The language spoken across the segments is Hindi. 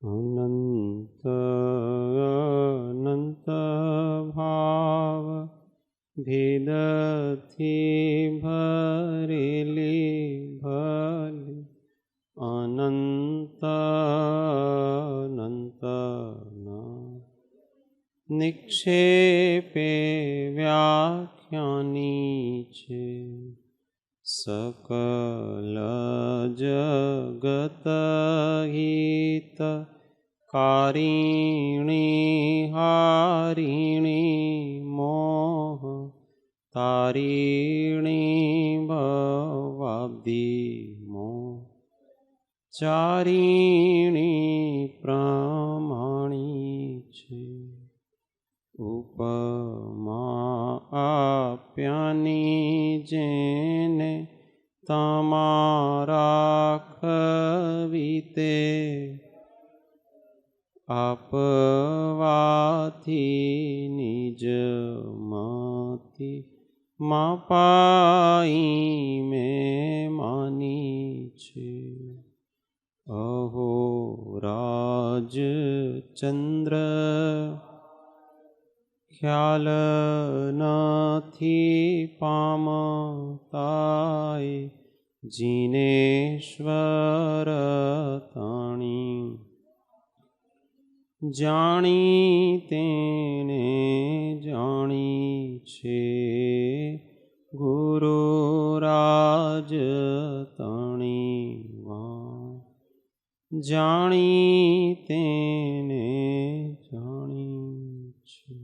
अनंत अनंत भाव भेदथी भरेली भली अनंत अनंत निक्षेपे व्याख्यानी छे सकल जगत हित कारिणी हारिणी मोह तारिणी भवाब्धि मोह चारिणी प्रमाणी छे उपमा आप्यानी जेने तमारा कविते आपवाथी निज मति मापाई में मानी छे अहो राज चंद्र ख्याल नथी पामताय जिनेश्वर ताणी जाणी तेने जाणी छे गुरुराज ताणी जाणी तेने जाणी छे।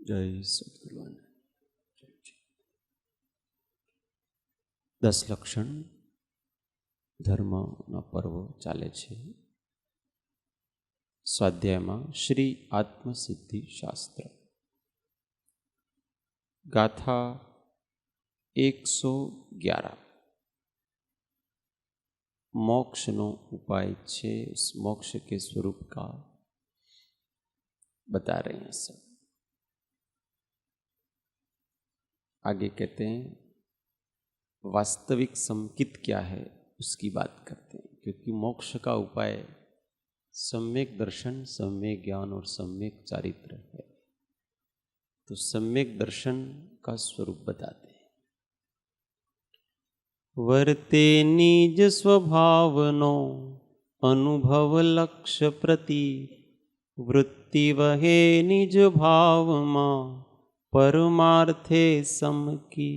जय सद्गुरुनाथ। 10 लक्षण धर्मना पर्व चाले छे। स्वाध्यायमां श्री आत्मसिद्धि शास्त्र गाथा 111 मोक्ष नो उपाय छे। उस मोक्ष के स्वरूप का बता रहे हैं सब। आगे कहते हैं वास्तविक संकित क्या है उसकी बात करते हैं, क्योंकि मोक्ष का उपाय सम्यक दर्शन, सम्यक ज्ञान और सम्यक चारित्र है। तो सम्यक दर्शन का स्वरूप बताते हैं। वर्ते निज स्वभावनो अनुभव लक्ष्य प्रति वृत्ति वहे निज भाव मा परमार्थे समकी।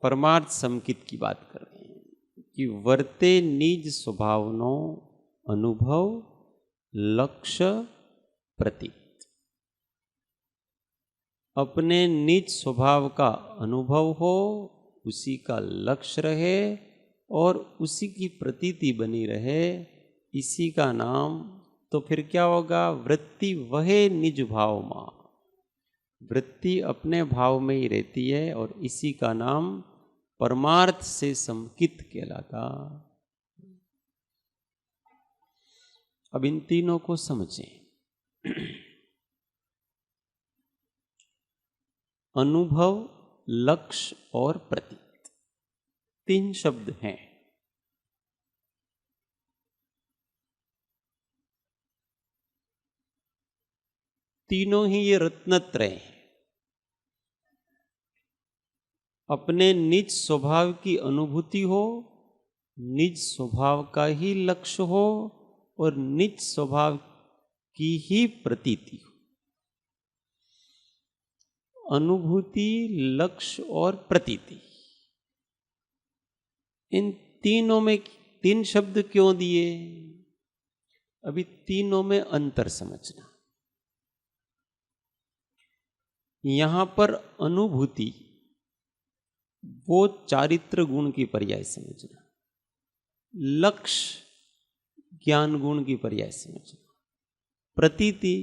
परमार्थ समकित की बात कर रहे हैं कि वर्ते निज स्वभावनो अनुभव लक्ष्य प्रति, अपने निज स्वभाव का अनुभव हो, उसी का लक्ष्य रहे और उसी की प्रतीति बनी रहे, इसी का नाम। तो फिर क्या होगा? वृत्ति वहे निज भाव मा, वृत्ति अपने भाव में ही रहती है और इसी का नाम परमार्थ से समकित कहलाता। अब इन तीनों को समझें। अनुभव, लक्ष्य और प्रतीत, 3 शब्द हैं। तीनों ही ये रत्नत्रय हैं। अपने निज स्वभाव की अनुभूति हो, निज स्वभाव का ही लक्ष्य हो और निज स्वभाव की ही प्रतीति हो। अनुभूति, लक्ष्य और प्रतीति, इन तीनों में 3 शब्द क्यों दिए? अभी तीनों में अंतर समझना। यहां पर अनुभूति वो चारित्र गुण की पर्याय समझना, लक्ष्य ज्ञान गुण की पर्याय समझना, प्रतीति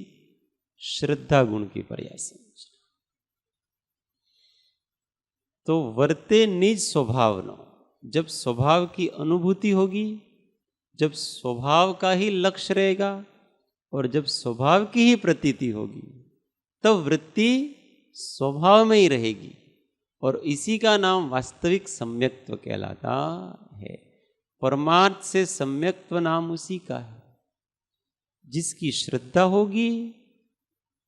श्रद्धा गुण की पर्याय समझना। तो वर्ते निज स्वभाव न, जब स्वभाव की अनुभूति होगी, जब स्वभाव का ही लक्ष्य रहेगा और जब स्वभाव की ही प्रतीति होगी, तब वृत्ति स्वभाव में ही रहेगी और इसी का नाम वास्तविक सम्यक्त्व कहलाता है। परमार्थ से सम्यक्त्व नाम उसी का है। जिसकी श्रद्धा होगी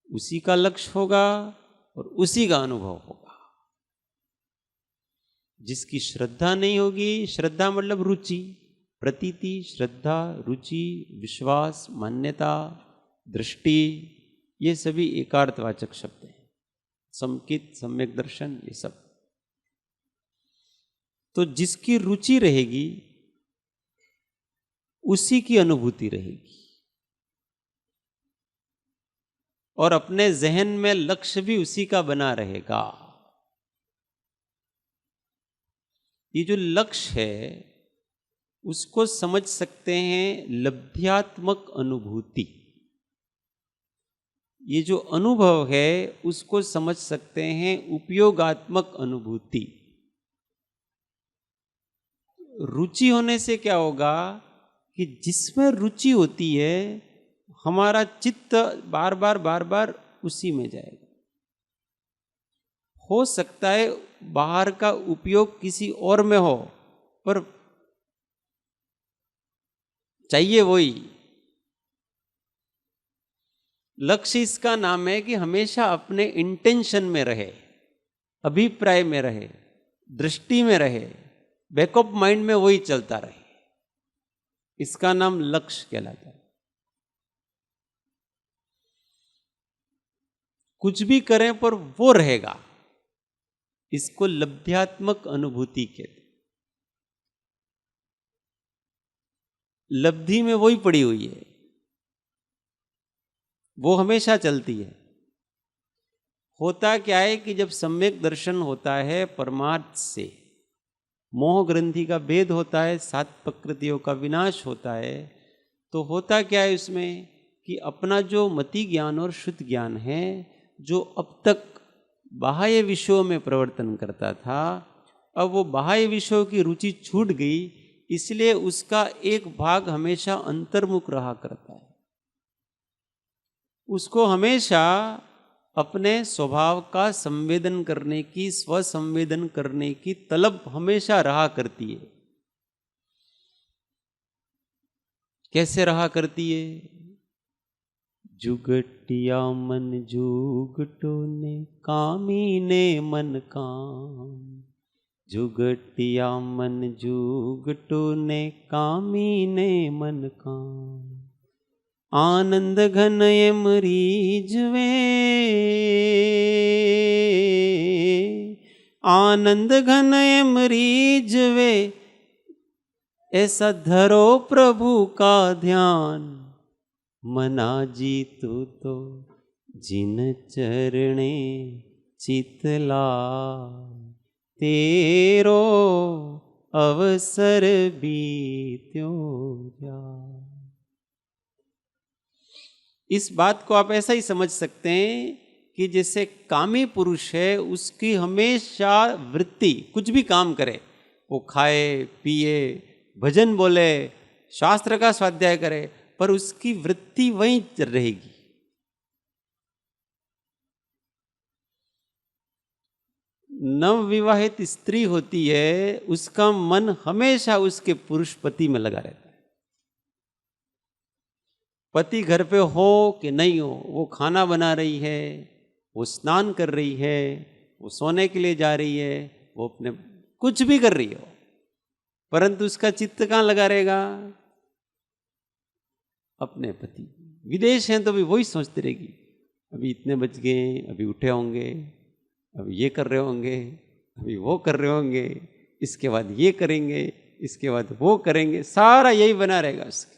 उसी का लक्ष्य होगा और उसी का अनुभव होगा। जिसकी श्रद्धा नहीं होगी, श्रद्धा मतलब रुचि, प्रतीति, श्रद्धा, रुचि, विश्वास, मान्यता, दृष्टि, ये सभी एकार्थवाचक शब्द हैं। समकित, सम्यक दर्शन, ये सब। तो जिसकी रुचि रहेगी उसी की अनुभूति रहेगी और अपने जहन में लक्ष्य भी उसी का बना रहेगा। ये जो लक्ष्य है उसको समझ सकते हैं लब्ध्यात्मक अनुभूति। ये जो अनुभव है उसको समझ सकते हैं उपयोगात्मक अनुभूति। रुचि होने से क्या होगा कि जिसमें रुचि होती है हमारा चित्त बार बार उसी में जाएगा। हो सकता है बाहर का उपयोग किसी और में हो पर चाहिए वही। लक्ष्य इसका नाम है कि हमेशा अपने इंटेंशन में रहे, अभिप्राय में रहे, दृष्टि में रहे, बैकअप माइंड में वही चलता रहे। इसका नाम लक्ष्य कहलाता है। कुछ भी करें पर वो रहेगा, इसको लब्ध्यात्मक अनुभूति कहते। लब्धि में वही पड़ी हुई है, वो हमेशा चलती है। होता क्या है कि जब सम्यक दर्शन होता है परमार्थ से, मोह ग्रंथि का भेद होता है, 7 प्रकृतियों का विनाश होता है, तो होता क्या है उसमें कि अपना जो मति ज्ञान और शुद्ध ज्ञान है, जो अब तक बाह्य विषयों में प्रवर्तन करता था, अब वो बाह्य विषयों की रुचि छूट गई, इसलिए उसका एक भाग हमेशा अंतर्मुख रहा करता है। उसको हमेशा अपने स्वभाव का संवेदन करने की, स्वसंवेदन करने की तलब हमेशा रहा करती है। कैसे रहा करती है? जुगटिया मन जुगटो ने, कामी ने मन काम। जुगटिया मन जुगटो ने, कामी ने मन काम। आनंद घन यमरीज वे, आनंद घन यमरीज वे, ऐसा धरो प्रभु का ध्यान। मना जीतू तो जिन चरणे चितला, तेरो अवसर बीत्यो जा। इस बात को आप ऐसा ही समझ सकते हैं कि जैसे कामी पुरुष है, उसकी हमेशा वृत्ति, कुछ भी काम करे, वो खाए पिए, भजन बोले, शास्त्र का स्वाध्याय करे, पर उसकी वृत्ति वहीं रहेगी। नवविवाहित स्त्री होती है, उसका मन हमेशा उसके पुरुष पति में लगा रहता है। पति घर पे हो कि नहीं हो, वो खाना बना रही है, वो स्नान कर रही है, वो सोने के लिए जा रही है, वो अपने कुछ भी कर रही हो, परंतु उसका चित्त कहाँ लगा रहेगा? अपने पति। विदेश हैं तो भी वही सोचती रहेगी, अभी इतने बज गए, अभी उठे होंगे, अभी ये कर रहे होंगे, अभी वो कर रहे होंगे, इसके बाद ये करेंगे, इसके बाद वो करेंगे, सारा यही बना रहेगा उसके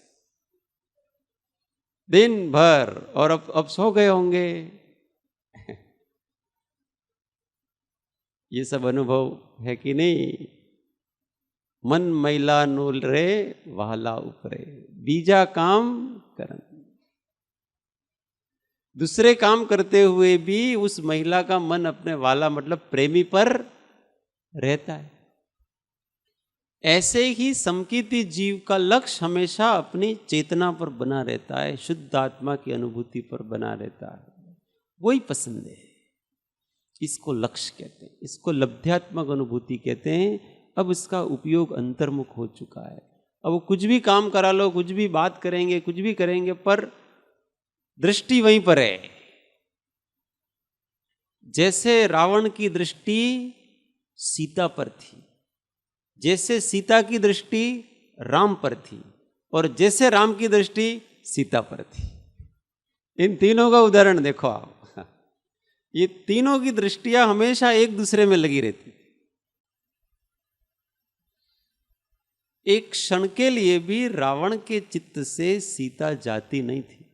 दिन भर। और अब सो गए होंगे। ये सब अनुभव है कि नहीं? मन मैला नूल रे वाला उपरे, बीजा काम करन। दूसरे काम करते हुए भी उस महिला का मन अपने वाला मतलब प्रेमी पर रहता है। ऐसे ही समकीर्ति जीव का लक्ष्य हमेशा अपनी चेतना पर बना रहता है, शुद्ध आत्मा की अनुभूति पर बना रहता है, वही पसंद है। इसको लक्ष्य कहते हैं, इसको लब्ध्यात्मक अनुभूति कहते हैं। अब इसका उपयोग अंतर्मुख हो चुका है। अब वो कुछ भी काम करा लो, कुछ भी बात करेंगे, कुछ भी करेंगे, पर दृष्टि वहीं पर है। जैसे रावण की दृष्टि सीता पर थी, जैसे सीता की दृष्टि राम पर थी, और जैसे राम की दृष्टि सीता पर थी। इन तीनों का उदाहरण देखो आप। ये तीनों की दृष्टियां हमेशा एक दूसरे में लगी रहती थी। एक क्षण के लिए भी रावण के चित्त से सीता जाती नहीं थी।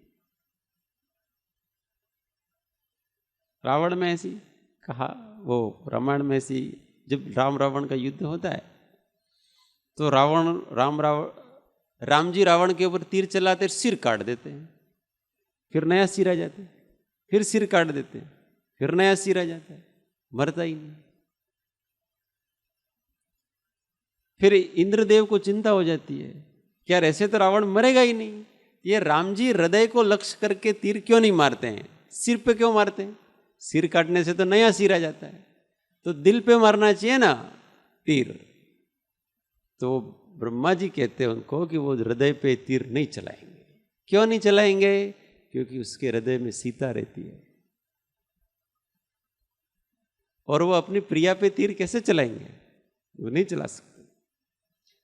रावण में ऐसी कहा, वो रामायण में ऐसी, जब राम रावण का युद्ध होता है तो राम जी रावण के ऊपर तीर चलाते, सिर काट देते हैं, फिर नया सिर आ जाता है, फिर सिर काट देते हैं, फिर नया सिर आ जाता है, मरता ही नहीं। फिर इंद्रदेव को चिंता हो जाती है कि यार ऐसे तो रावण मरेगा ही नहीं, ये राम जी हृदय को लक्ष्य करके तीर क्यों नहीं मारते हैं, सिर पे क्यों मारते हैं? सिर काटने से तो नया सिर आ जाता है, तो दिल पे मारना चाहिए ना तीर। तो ब्रह्मा जी कहते हैं उनको कि वो हृदय पे तीर नहीं चलाएंगे। क्यों नहीं चलाएंगे? क्योंकि उसके हृदय में सीता रहती है, और वो अपनी प्रिया पे तीर कैसे चलाएंगे? वो नहीं चला सकते।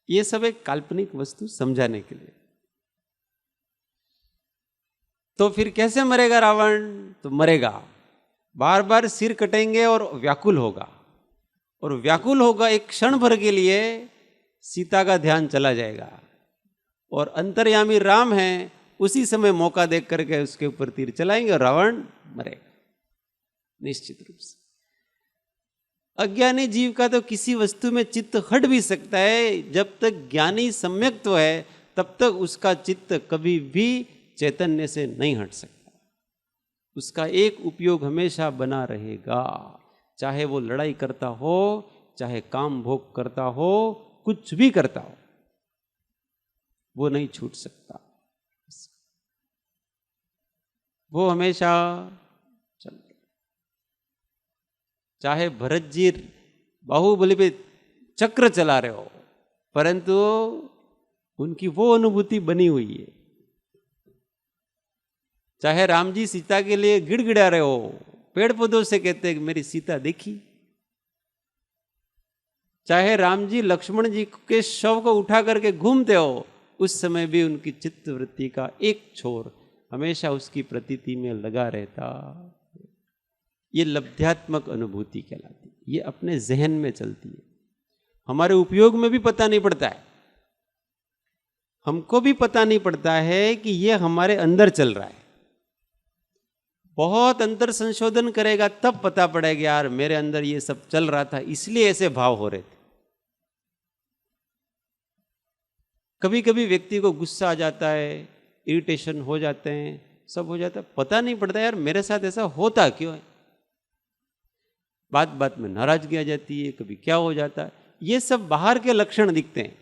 ये सब एक काल्पनिक वस्तु समझाने के लिए। तो फिर कैसे मरेगा रावण? तो मरेगा, बार बार सिर कटेंगे और व्याकुल होगा, और व्याकुल होगा एक क्षण भर के लिए, सीता का ध्यान चला जाएगा, और अंतर्यामी राम है, उसी समय मौका देख करके उसके ऊपर तीर चलाएंगे और रावण मरेगा निश्चित रूप से। अज्ञानी जीव का तो किसी वस्तु में चित्त हट भी सकता है, जब तक ज्ञानी सम्यक्त्व है तब तक उसका चित्त कभी भी चैतन्य से नहीं हट सकता। उसका एक उपयोग हमेशा बना रहेगा, चाहे वो लड़ाई करता हो, चाहे काम भोग करता हो, कुछ भी करता हो, वो नहीं छूट सकता। वो हमेशा चल रहा। चाहे भरत जी बाहुबली पे चक्र चला रहे हो, परंतु उनकी वो अनुभूति बनी हुई है। चाहे राम जी सीता के लिए गिड़गिड़ा रहे हो, पेड़ पौधों से कहते हैं कि मेरी सीता देखी। चाहे राम जी लक्ष्मण जी के शव को उठा करके घूमते हो, उस समय भी उनकी चित्त वृत्ति का एक छोर हमेशा उसकी प्रतीति में लगा रहता। ये लब्ध्यात्मक अनुभूति कहलाती, ये अपने जहन में चलती है, हमारे उपयोग में भी पता नहीं पड़ता है। हमको भी पता नहीं पड़ता है कि ये हमारे अंदर चल रहा है। बहुत अंतर संशोधन करेगा तब पता पड़ेगा, यार मेरे अंदर ये सब चल रहा था, इसलिए ऐसे भाव हो रहे थे। कभी कभी व्यक्ति को गुस्सा आ जाता है, इरिटेशन हो जाते हैं, सब हो जाता है, पता नहीं पड़ता यार मेरे साथ ऐसा होता क्यों है। बात बात में नाराजगी आ जाती है, कभी क्या हो जाता है, ये सब बाहर के लक्षण दिखते हैं,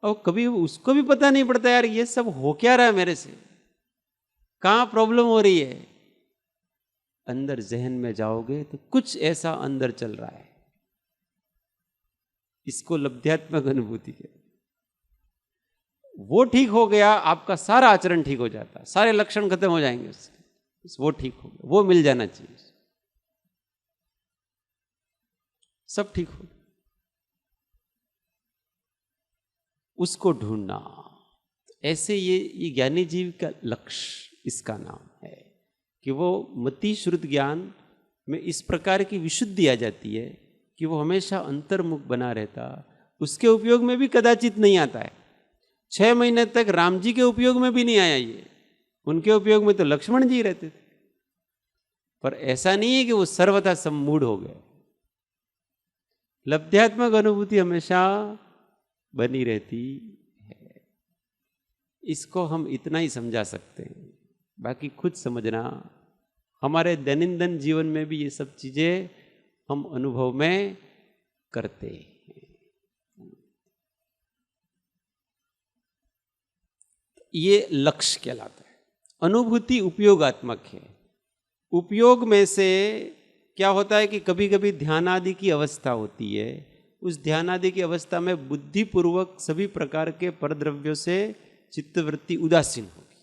और कभी उसको भी पता नहीं पड़ता यार ये सब हो क्या रहा है मेरे से, कहाँ प्रॉब्लम हो रही है। अंदर जहन में जाओगे तो कुछ ऐसा अंदर चल रहा है, इसको लब्ध्यात्मक अनुभूति कहते। वो ठीक हो गया, आपका सारा आचरण ठीक हो जाता, सारे लक्षण खत्म हो जाएंगे उसके, वो ठीक हो गया, वो मिल जाना चाहिए, सब ठीक हो। उसको ढूंढना, ऐसे ये ज्ञानी जीव का लक्ष्य इसका नाम है कि वो मति श्रुत ज्ञान में इस प्रकार की विशुद्धि आ जाती है कि वो हमेशा अंतर्मुख बना रहता, उसके उपयोग में भी कदाचित नहीं आता है। 6 महीने तक राम जी के उपयोग में भी नहीं आया ये, उनके उपयोग में तो लक्ष्मण जी रहते थे। पर ऐसा नहीं है कि वो सर्वथा सम्मूढ़ हो गए, लब्ध्यात्मक अनुभूति हमेशा बनी रहती है। इसको हम इतना ही समझा सकते हैं, बाकी खुद समझना। हमारे दैनंदिन जीवन में भी ये सब चीजें हम अनुभव में करते हैं। ये लक्ष्य कहलाता है। अनुभूति उपयोगात्मक है। उपयोग में से क्या होता है कि कभी कभी ध्यान आदि की अवस्था होती है, उस ध्यान आदि की अवस्था में बुद्धिपूर्वक सभी प्रकार के परद्रव्यों से चित्तवृत्ति उदासीन होगी,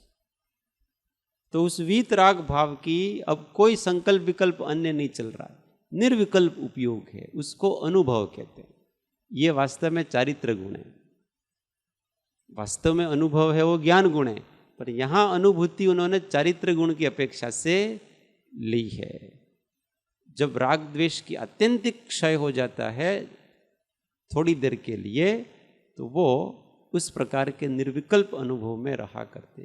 तो उस वीतराग भाव की अब कोई संकल्प विकल्प अन्य नहीं चल रहा है, निर्विकल्प उपयोग है, उसको अनुभव कहते हैं। ये वास्तव में चारित्र गुण है। वास्तव में अनुभव है वो ज्ञान गुण है, पर यहां अनुभूति उन्होंने चारित्र गुण की अपेक्षा से ली है। जब राग द्वेष की अत्यंतिक क्षय हो जाता है थोड़ी देर के लिए, तो वो उस प्रकार के निर्विकल्प अनुभव में रहा करते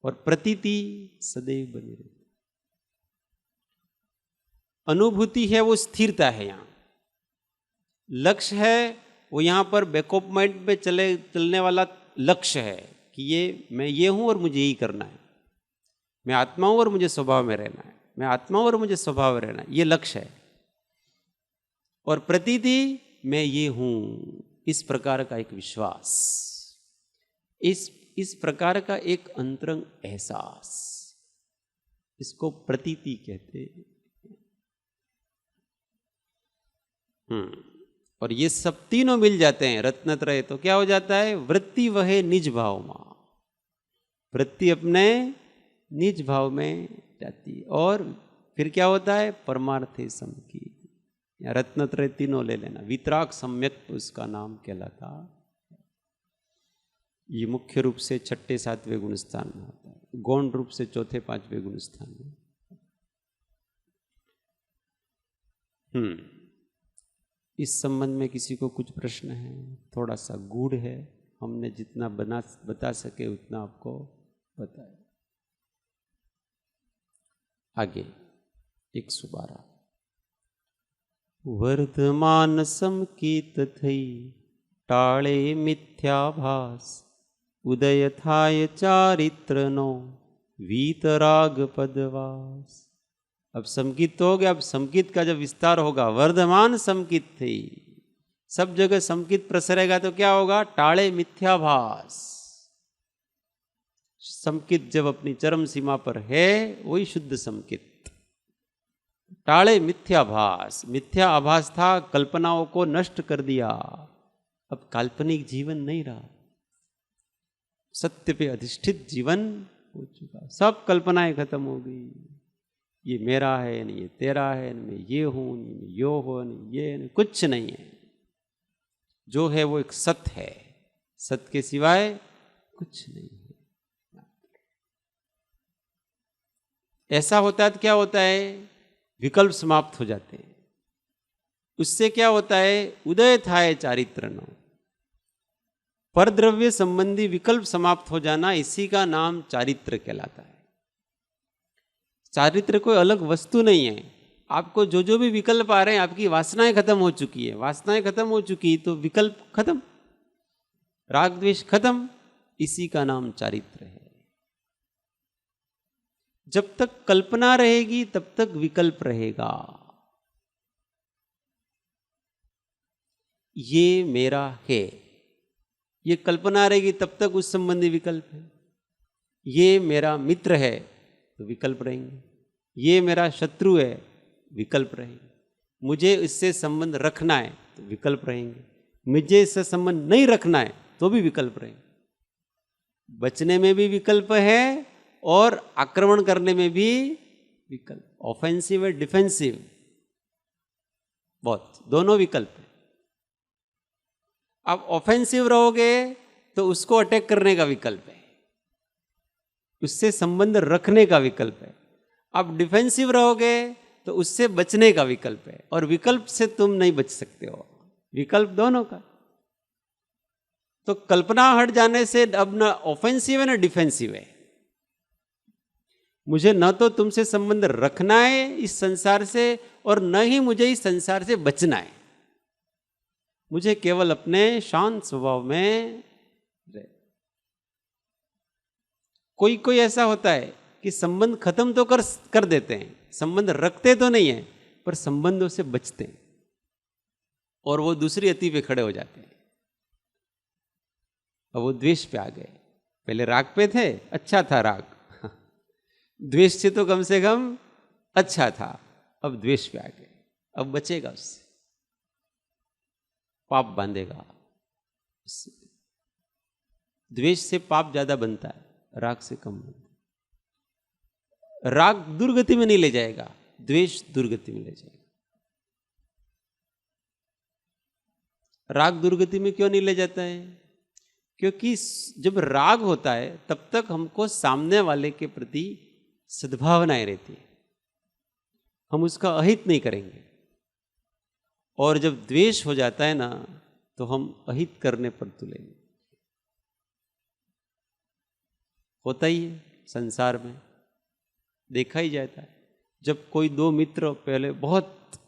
और प्रतीति सदैव बनी रहती। अनुभूति है वो स्थिरता है। यहाँ लक्ष्य है वो यहाँ पर बैकअप माइंड में चलने वाला लक्ष्य है कि ये मैं ये हूं और मुझे यही करना है, मैं आत्मा हूं और मुझे स्वभाव में रहना है, मैं आत्मा हूं और मुझे स्वभाव में रहना है, ये लक्ष्य है। और प्रतीति मैं ये हूं, इस प्रकार का एक विश्वास, इस प्रकार का एक अंतरंग एहसास, इसको प्रतीति कहते हैं। और ये सब तीनों मिल जाते हैं रत्नत्रय, तो क्या हो जाता है? वृत्ति वहे निज भाव में, वृत्ति अपने निज भाव में जाती है। और फिर क्या होता है? परमार्थे समकी, या रत्नत्रय तीनों ले लेना। वितराग सम्यक उसका नाम कहलाता। ये मुख्य रूप से छठे सातवें गुण स्थान में होता है, गौण रूप से चौथे पांचवें गुण स्थान में। इस संबंध में किसी को कुछ प्रश्न है? थोड़ा सा गूढ़ है, हमने जितना बता सके उतना आपको बताया। आगे 112। वर्धमान समकीत थई टाळे मिथ्याभास, उदय थाय चारित्रनो वीतराग पदवास। अब समकित तो हो गया, अब समकित का जब विस्तार होगा, वर्धमान समकित थी, सब जगह समकित प्रसरेगा तो क्या होगा? टाळे मिथ्याभास। समकित जब अपनी चरम सीमा पर है वही शुद्ध समकित। टाळे मिथ्याभास, मिथ्या आभास था, कल्पनाओं को नष्ट कर दिया। अब काल्पनिक जीवन नहीं रहा, सत्य पे अधिष्ठित जीवन हो चुका। सब कल्पनाएं खत्म हो गई। ये मेरा है नहीं, ये तेरा है नहीं, मैं ये हूं नहीं, मैं यो हो नहीं, ये नहीं, कुछ नहीं है। जो है वो एक सत्य है, सत्य के सिवाय कुछ नहीं है। ऐसा होता है तो क्या होता है? विकल्प समाप्त हो जाते हैं। उससे क्या होता है? उदय थाय चारित्रनो, परद्रव्य संबंधी विकल्प समाप्त हो जाना, इसी का नाम चारित्र कहलाता है। चारित्र कोई अलग वस्तु नहीं है। आपको जो जो भी विकल्प आ रहे हैं, आपकी वासनाएं खत्म हो चुकी है। वासनाएं खत्म हो चुकी तो विकल्प खत्म, राग द्वेष खत्म, इसी का नाम चारित्र है। जब तक कल्पना रहेगी तब तक विकल्प रहेगा। ये मेरा है, ये कल्पना रहेगी तब तक उस संबंधी विकल्प है। ये मेरा मित्र है तो विकल्प रहेंगे, ये मेरा शत्रु है, विकल्प रहेंगे। मुझे इससे संबंध रखना है तो विकल्प रहेंगे, मुझे इससे संबंध नहीं रखना है तो भी विकल्प रहेंगे। बचने में भी विकल्प है और आक्रमण करने में भी विकल्प, ऑफेंसिव और डिफेंसिव, बहुत दोनों विकल्प है। आप ऑफेंसिव रहोगे तो उसको अटैक करने का विकल्प है, उससे संबंध रखने का विकल्प है। आप डिफेंसिव रहोगे तो उससे बचने का विकल्प है, और विकल्प से तुम नहीं बच सकते हो, विकल्प दोनों का। तो कल्पना हट जाने से अब ना ऑफेंसिव है ना डिफेंसिव है। मुझे न तो तुमसे संबंध रखना है इस संसार से, और न ही मुझे इस संसार से बचना है। मुझे केवल अपने शांत स्वभाव में रहे। कोई कोई ऐसा होता है कि संबंध खत्म तो कर देते हैं, संबंध रखते तो नहीं है, पर संबंधों से बचते हैं। और वो दूसरी अति पे खड़े हो जाते हैं। अब वो द्वेष पे आ गए। पहले राग पे थे, अच्छा था राग, द्वेष से तो कम से कम अच्छा था, अब द्वेष पे आ गए, अब बचेगा उससे, पाप बांधेगा उससे। द्वेष से पाप ज्यादा बनता है, राग से कम बनता है। राग दुर्गति में नहीं ले जाएगा, द्वेष दुर्गति में ले जाएगा। राग दुर्गति में क्यों नहीं ले जाता है? क्योंकि जब राग होता है तब तक हमको सामने वाले के प्रति सद्भावनाएं रहती है, हम उसका अहित नहीं करेंगे। और जब द्वेष हो जाता है ना, तो हम अहित करने पर तुलेंगे। होता ही है संसार में, देखा ही जाता है। जब कोई दो मित्र पहले बहुत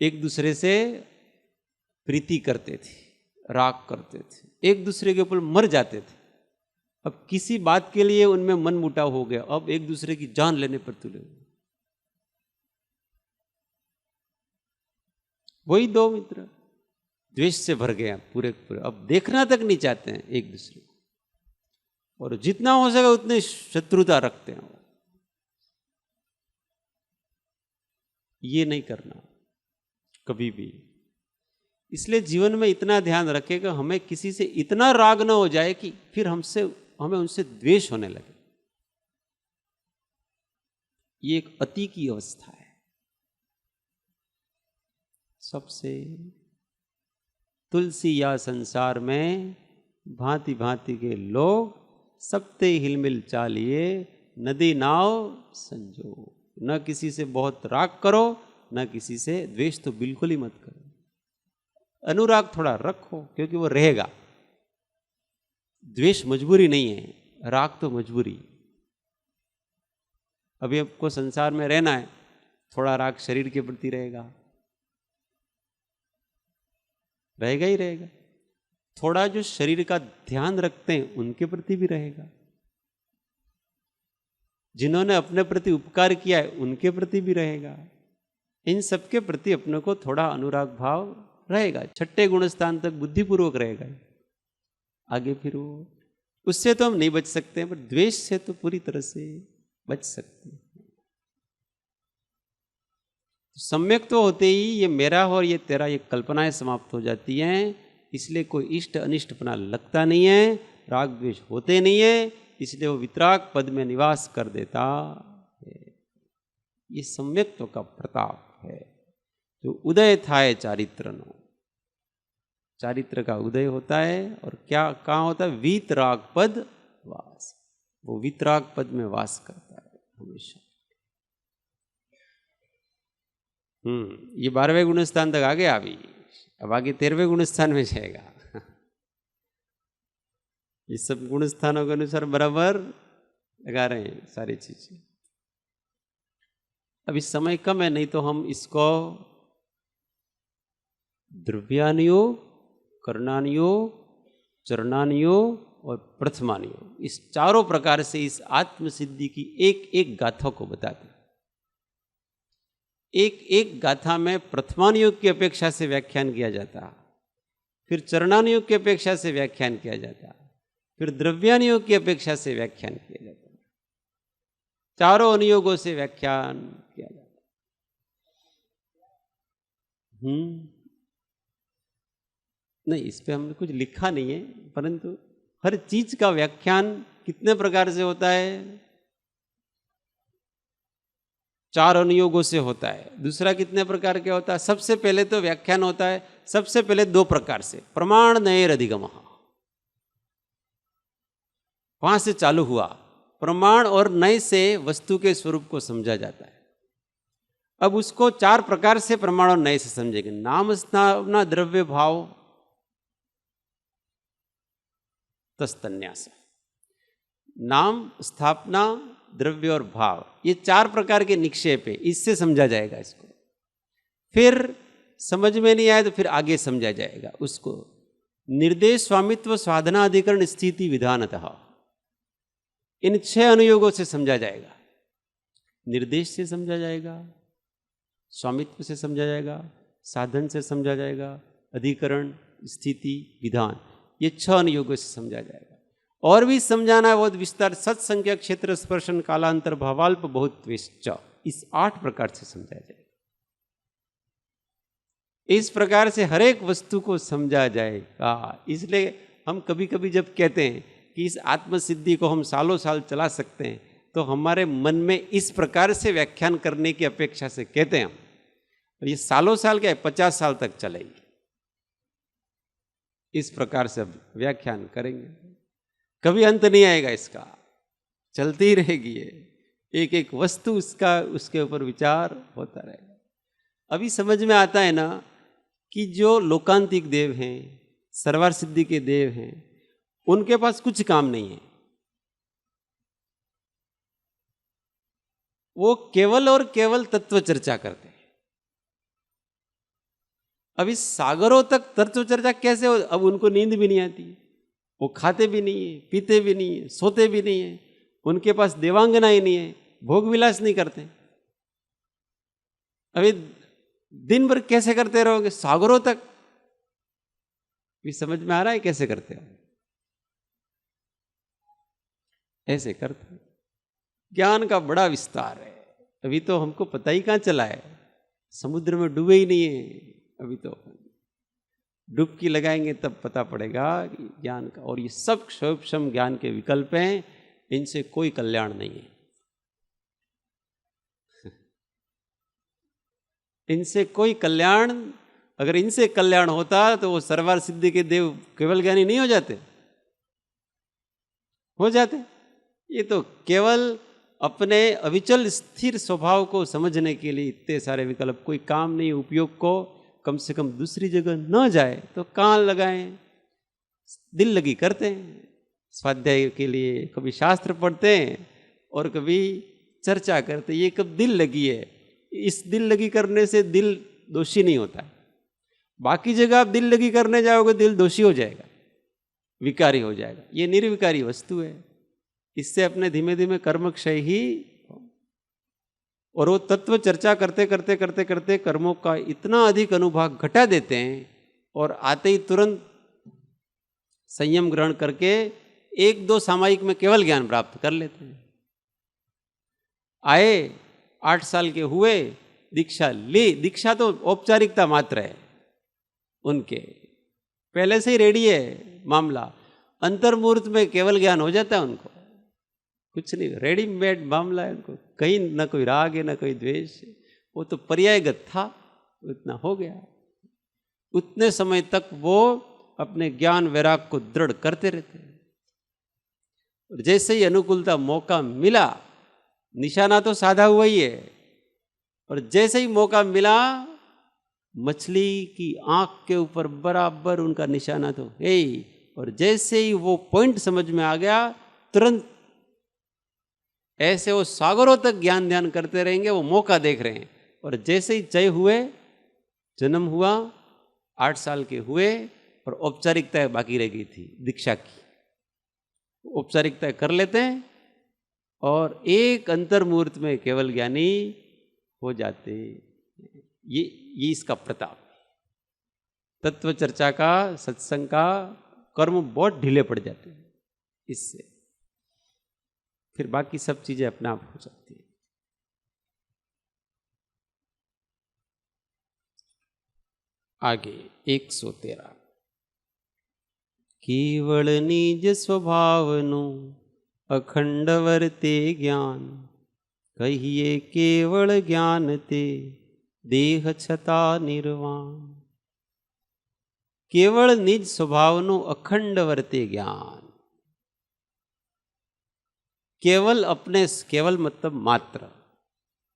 एक दूसरे से प्रीति करते थे, राग करते थे, एक दूसरे के ऊपर मर जाते थे, अब किसी बात के लिए उनमें मन मुटाव हो गया, अब एक दूसरे की जान लेने पर तुले हुए। वही दो मित्र द्वेष से भर गए पूरे पूरे, अब देखना तक नहीं चाहते हैं एक दूसरे को, और जितना हो सके उतने शत्रुता रखते हैं। ये नहीं करना कभी भी। इसलिए जीवन में इतना ध्यान रखें कि हमें किसी से इतना राग ना हो जाए कि फिर हमें उनसे द्वेष होने लगे। ये एक अति की अवस्था है। सबसे तुलसी या संसार में भांति भांति के लोग, सबते हिलमिल चालिए नदी नाव संजो। न किसी से बहुत राग करो, न किसी से द्वेष तो बिल्कुल ही मत करो। अनुराग थोड़ा रखो क्योंकि वो रहेगा। द्वेष मजबूरी नहीं है, राग तो मजबूरी। अभी आपको संसार में रहना है, थोड़ा राग शरीर के प्रति रहेगा, रहेगा ही रहेगा। थोड़ा जो शरीर का ध्यान रखते हैं उनके प्रति भी रहेगा। जिन्होंने अपने प्रति उपकार किया है उनके प्रति भी रहेगा। इन सबके प्रति अपने को थोड़ा अनुराग भाव रहेगा। छठे गुण स्थान तक बुद्धिपूर्वक रहेगा। आगे फिर वो, उससे तो हम नहीं बच सकते हैं, पर द्वेष से तो पूरी तरह से बच सकते हैं। सम्यक तो होते ही ये मेरा और ये तेरा, ये कल्पनाएं समाप्त हो जाती हैं। इसलिए कोई इष्ट अनिष्ट अपना लगता नहीं है, राग द्वेष होते नहीं है, इसलिए वो वितराग पद में निवास कर देता है। ये सम्यक्त्व का प्रताप है। जो उदय था है चारित्र नो, चारित्र का उदय होता है। और क्या कहाँ होता है? वीतराग पद वास। वो वीतराग पद में वास करता है हमेशा। ये 12वें गुण स्थान तक आ गया। अभी अब आगे 13वें गुण स्थान में जाएगा। ये सब गुण स्थानों के अनुसार बराबर लगा रहे हैं सारी चीजें। अभी समय कम है, नहीं तो हम इसको द्रव्यानुयोग, कर्णानुयोग, चरणानुयोग और प्रथमानुयोग, इस चारों प्रकार से इस आत्मसिद्धि की एक एक गाथा को बताते हैं। एक एक गाथा में प्रथमानुयोग की अपेक्षा से व्याख्यान किया जाता है, फिर चरणानुयोग की अपेक्षा से व्याख्यान किया जाता है, फिर द्रव्यानुयोग की अपेक्षा से व्याख्यान किया जाता है। चारों अनुयोगों से व्याख्यान किया जाता है। नहीं, इस पे हमने कुछ लिखा नहीं है, परंतु हर चीज का व्याख्यान कितने प्रकार से होता है? 4 अनुयोगों से होता है। दूसरा कितने प्रकार के होता है? सबसे पहले तो व्याख्यान होता है, सबसे पहले 2 प्रकार से, प्रमाण नयर अधिगमः। वहां से चालू हुआ। प्रमाण और नय से वस्तु के स्वरूप को समझा जाता है। अब उसको 4 प्रकार से प्रमाण और नय से समझेंगे। नाम स्थापना द्रव्य भाव तस्तन्यास। नाम, स्थापना, द्रव्य और भाव, ये 4 प्रकार के निक्षेप है। इससे समझा जाएगा इसको। फिर समझ में नहीं आए तो फिर आगे समझा जाएगा उसको। निर्देश, स्वामित्व, साधना, अधिकरण, स्थिति, विधानतः, इन 6 अनुयोगों से समझा जाएगा। निर्देश से समझा जाएगा, स्वामित्व से समझा जाएगा, साधन से समझा जाएगा, अधिकरण, स्थिति, विधान, ये 6 अनुयोगों से समझा जाएगा। और भी समझाना है बहुत विस्तार, सत्संख्या, क्षेत्र, स्पर्शन, कालांतर, भावाल्प, बहुत्वेश्च, इस 8 प्रकार से समझाया जाएगा। इस प्रकार से हर एक वस्तु को समझा जाएगा। इसलिए हम कभी कभी जब कहते हैं कि इस आत्मसिद्धि को हम सालों साल चला सकते हैं, तो हमारे मन में इस प्रकार से व्याख्यान करने की अपेक्षा से कहते हैं हम, और ये सालों साल क्या है, 50 साल तक चलेंगे। इस प्रकार से व्याख्यान करेंगे, कभी अंत नहीं आएगा इसका, चलती ही रहेगी ये, एक एक वस्तु उसका, उसके ऊपर विचार होता रहेगा। अभी समझ में आता है ना कि जो लोकांतिक देव हैं, सर्वार सिद्धि के देव हैं, उनके पास कुछ काम नहीं है, वो केवल और केवल तत्व चर्चा करते हैं। अब इस सागरों तक तत्व चर्चा कैसे हो? अब उनको नींद भी नहीं आती, वो खाते भी नहीं है, पीते भी नहीं है, सोते भी नहीं है, उनके पास देवांगना ही नहीं है, भोग विलास नहीं करते। अभी दिन भर कैसे करते रहोगे सागरों तक? भी समझ में आ रहा है कैसे करते हो? ऐसे करते। ज्ञान का बड़ा विस्तार है, अभी तो हमको पता ही कहां चला है, समुद्र में डूबे ही नहीं है। अभी तो डुबकी लगाएंगे तब पता पड़ेगा कि ज्ञान का, और ये सब क्षोभक्षम ज्ञान के विकल्प हैं, इनसे कोई कल्याण नहीं है। इनसे कोई कल्याण, अगर इनसे कल्याण होता तो वो सर्वार सिद्धि के देव केवल ज्ञानी नहीं हो जाते? हो जाते। ये तो केवल अपने अविचल स्थिर स्वभाव को समझने के लिए इतने सारे विकल्प, कोई काम नहीं, उपयोग को कम से कम दूसरी जगह न जाए तो कान लगाएं, दिल लगी करते हैं स्वाध्याय के लिए, कभी शास्त्र पढ़ते हैं और कभी चर्चा करते। ये कब दिल लगी है, इस दिल लगी करने से दिल दोषी नहीं होता। बाकी जगह आप दिल लगी करने जाओगे, दिल दोषी हो जाएगा, विकारी हो जाएगा। ये निर्विकारी वस्तु है, इससे अपने धीमे धीमे कर्मक्षय ही। और वो तत्व चर्चा करते करते करते करते कर्मों का इतना अधिक अनुभाग घटा देते हैं, और आते ही तुरंत संयम ग्रहण करके 1-2 सामायिक में केवल ज्ञान प्राप्त कर लेते हैं। आए 8 साल के हुए, दीक्षा ली, दीक्षा तो औपचारिकता मात्र है, उनके पहले से ही रेडी है मामला। अंतर्मुहूर्त में केवल ज्ञान हो जाता है उनको, कुछ नहीं, रेडीमेड मामला है उनको, कहीं ना कोई राग है ना कोई द्वेष है, वो तो पर्यायगत था, उतना हो गया। उतने समय तक वो अपने ज्ञान वैराग को दृढ़ करते रहते हैं, और जैसे ही अनुकूलता मौका मिला, निशाना तो साधा हुआ ही है, और जैसे ही मौका मिला, मछली की आंख के ऊपर बराबर उनका निशाना तो है ही, और जैसे ही वो पॉइंट समझ में आ गया, तुरंत ऐसे वो सागरों तक ज्ञान ध्यान करते रहेंगे, वो मौका देख रहे हैं। और जैसे ही जय हुए, जन्म हुआ, 8 साल के हुए, और औपचारिकताएं बाकी रह गई थी दीक्षा की, औपचारिकताएं कर लेते हैं और एक अंतर मुहूर्त में केवल ज्ञानी हो जाते। ये इसका प्रताप। तत्व चर्चा का, सत्संग का कर्म बहुत ढीले पड़ जाते हैं, इससे फिर बाकी सब चीजें अपने आप हो जाती है। आगे 113। केवल निज स्वभावनु अखंड वर्ते ज्ञान, कहिए केवल ज्ञान ते देह छता निर्वाण। केवल निज स्वभावनु अखंड वर्ते ज्ञान, केवल अपने, केवल मतलब मात्र,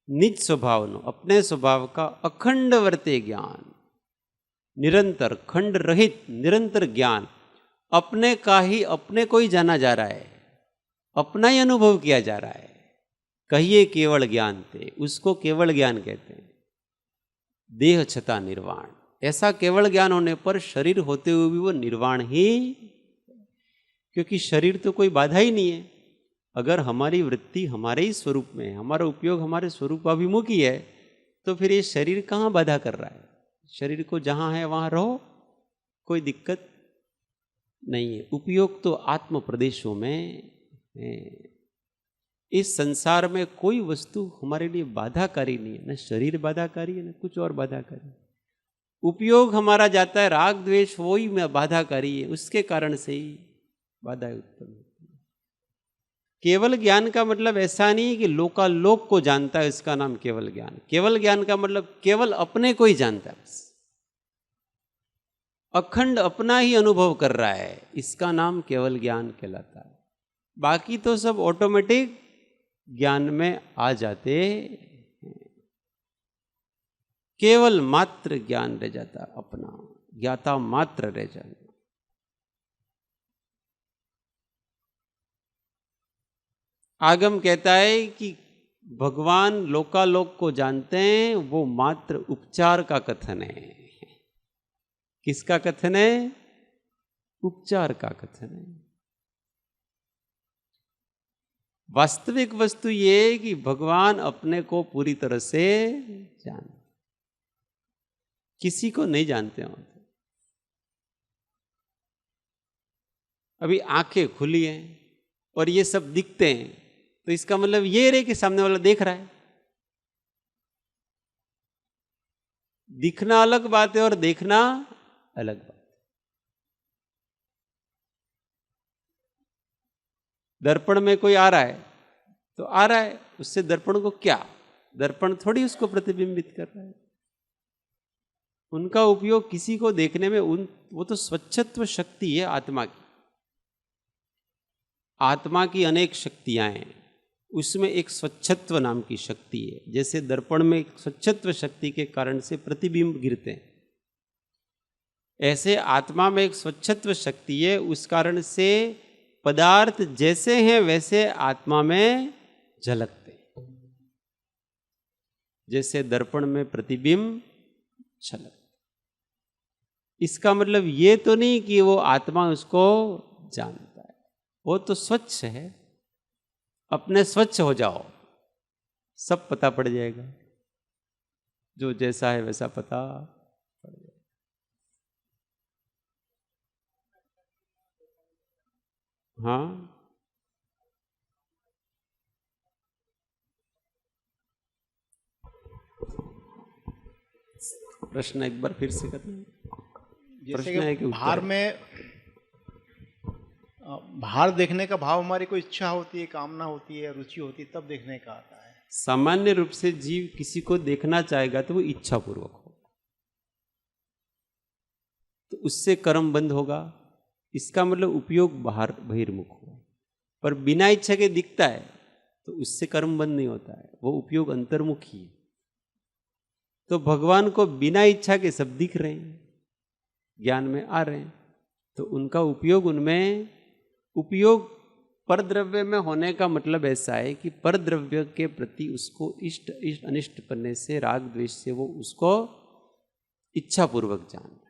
निज स्वभावनु अपने स्वभाव का अखंड वर्ते ज्ञान, निरंतर खंड रहित निरंतर ज्ञान, अपने का ही अपने को ही जाना जा रहा है, अपना ही अनुभव किया जा रहा है। कहिए केवल ज्ञान थे, उसको केवल ज्ञान कहते हैं। देह छता निर्वाण, ऐसा केवल ज्ञान होने पर शरीर होते हुए भी वो निर्वाण ही, क्योंकि शरीर तो कोई बाधा ही नहीं है। अगर हमारी वृत्ति हमारे ही स्वरूप में, हमारा उपयोग हमारे स्वरूपाभिमुखी है, तो फिर ये शरीर कहाँ बाधा कर रहा है? शरीर को जहां है वहां रहो, कोई दिक्कत नहीं है। उपयोग तो आत्म प्रदेशों में है। इस संसार में कोई वस्तु हमारे लिए बाधाकारी नहीं है, न शरीर बाधाकारी है न कुछ और बाधाकारी। उपयोग हमारा जाता है, राग द्वेष वही में बाधाकारी है, उसके कारण से ही बाधा उत्पन्न होती है। केवल ज्ञान का मतलब ऐसा नहीं है कि लोकालोक को जानता है, इसका नाम केवल ज्ञान। केवल ज्ञान का मतलब केवल अपने को ही जानता है, बस अखंड अपना ही अनुभव कर रहा है, इसका नाम केवल ज्ञान कहलाता है। बाकी तो सब ऑटोमेटिक ज्ञान में आ जाते हैं। केवल मात्र ज्ञान रह जाता है, अपना ज्ञाता मात्र रह जाता। आगम कहता है कि भगवान लोकालोक को जानते हैं, वो मात्र उपचार का कथन है। किसका कथन है? उपचार का कथन है। वास्तविक वस्तु ये है कि भगवान अपने को पूरी तरह से जान, किसी को नहीं जानते हो। अभी आंखें खुली हैं और ये सब दिखते हैं, तो इसका मतलब ये रे कि सामने वाला देख रहा है। दिखना अलग बात है और देखना अलग बात। दर्पण में कोई आ रहा है तो आ रहा है, उससे दर्पण को क्या, दर्पण थोड़ी उसको प्रतिबिंबित कर रहा है। उनका उपयोग किसी को देखने में, वो तो स्वच्छत्व शक्ति है आत्मा की। आत्मा की अनेक शक्तियां हैं, उसमें एक स्वच्छत्व नाम की शक्ति है। जैसे दर्पण में एक स्वच्छत्व शक्ति के कारण से प्रतिबिंब गिरते हैं, ऐसे आत्मा में एक स्वच्छत्व शक्ति है, उस कारण से पदार्थ जैसे हैं वैसे आत्मा में झलकते हैं। जैसे दर्पण में प्रतिबिंब झलकते। इसका मतलब ये तो नहीं कि वो आत्मा उसको जानता है, वो तो स्वच्छ है। अपने स्वच्छ हो जाओ, सब पता पड़ जाएगा, जो जैसा है वैसा पता पड़ जाएगा। हाँ, प्रश्न एक बार फिर से करना। जैसे कि बाहर देखने का भाव हमारी कोई इच्छा होती है, कामना होती है, रुचि होती है, तब देखने का आता है। सामान्य रूप से जीव किसी को देखना चाहेगा तो वो इच्छा पूर्वक हो, तो उससे कर्म बंद होगा। इसका मतलब उपयोग बाहर बहिर्मुख हुआ। पर बिना इच्छा के दिखता है तो उससे कर्म बंद नहीं होता है, वो उपयोग अंतर्मुखी है। तो भगवान को बिना इच्छा के सब दिख रहे हैं, ज्ञान में आ रहे हैं, तो उनका उपयोग, उनमें उपयोग परद्रव्य में होने का मतलब ऐसा है कि परद्रव्य के प्रति उसको इष्ट अनिष्ट करने से, राग द्वेष से वो उसको इच्छा पूर्वक जान रहा है।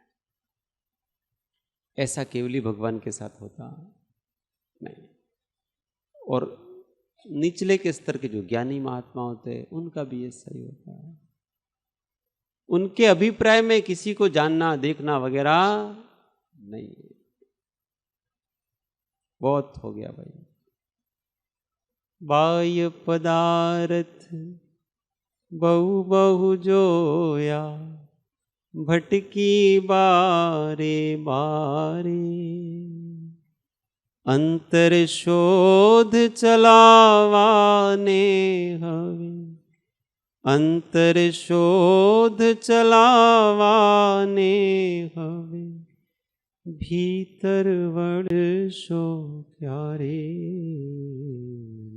ऐसा केवली भगवान के साथ होता नहीं। और निचले के स्तर के जो ज्ञानी महात्मा होते हैं उनका भी ऐसा ही होता है। उनके अभिप्राय में किसी को जानना देखना वगैरह नहीं है। बहुत हो गया भाई। बाह्य पदार्थ बहु बहु जोया, भटकी बारे बारे, अंतर शोध चलावाने हवे, अंतर शोध चलावाने हवे, भीतर वर्षो प्यारे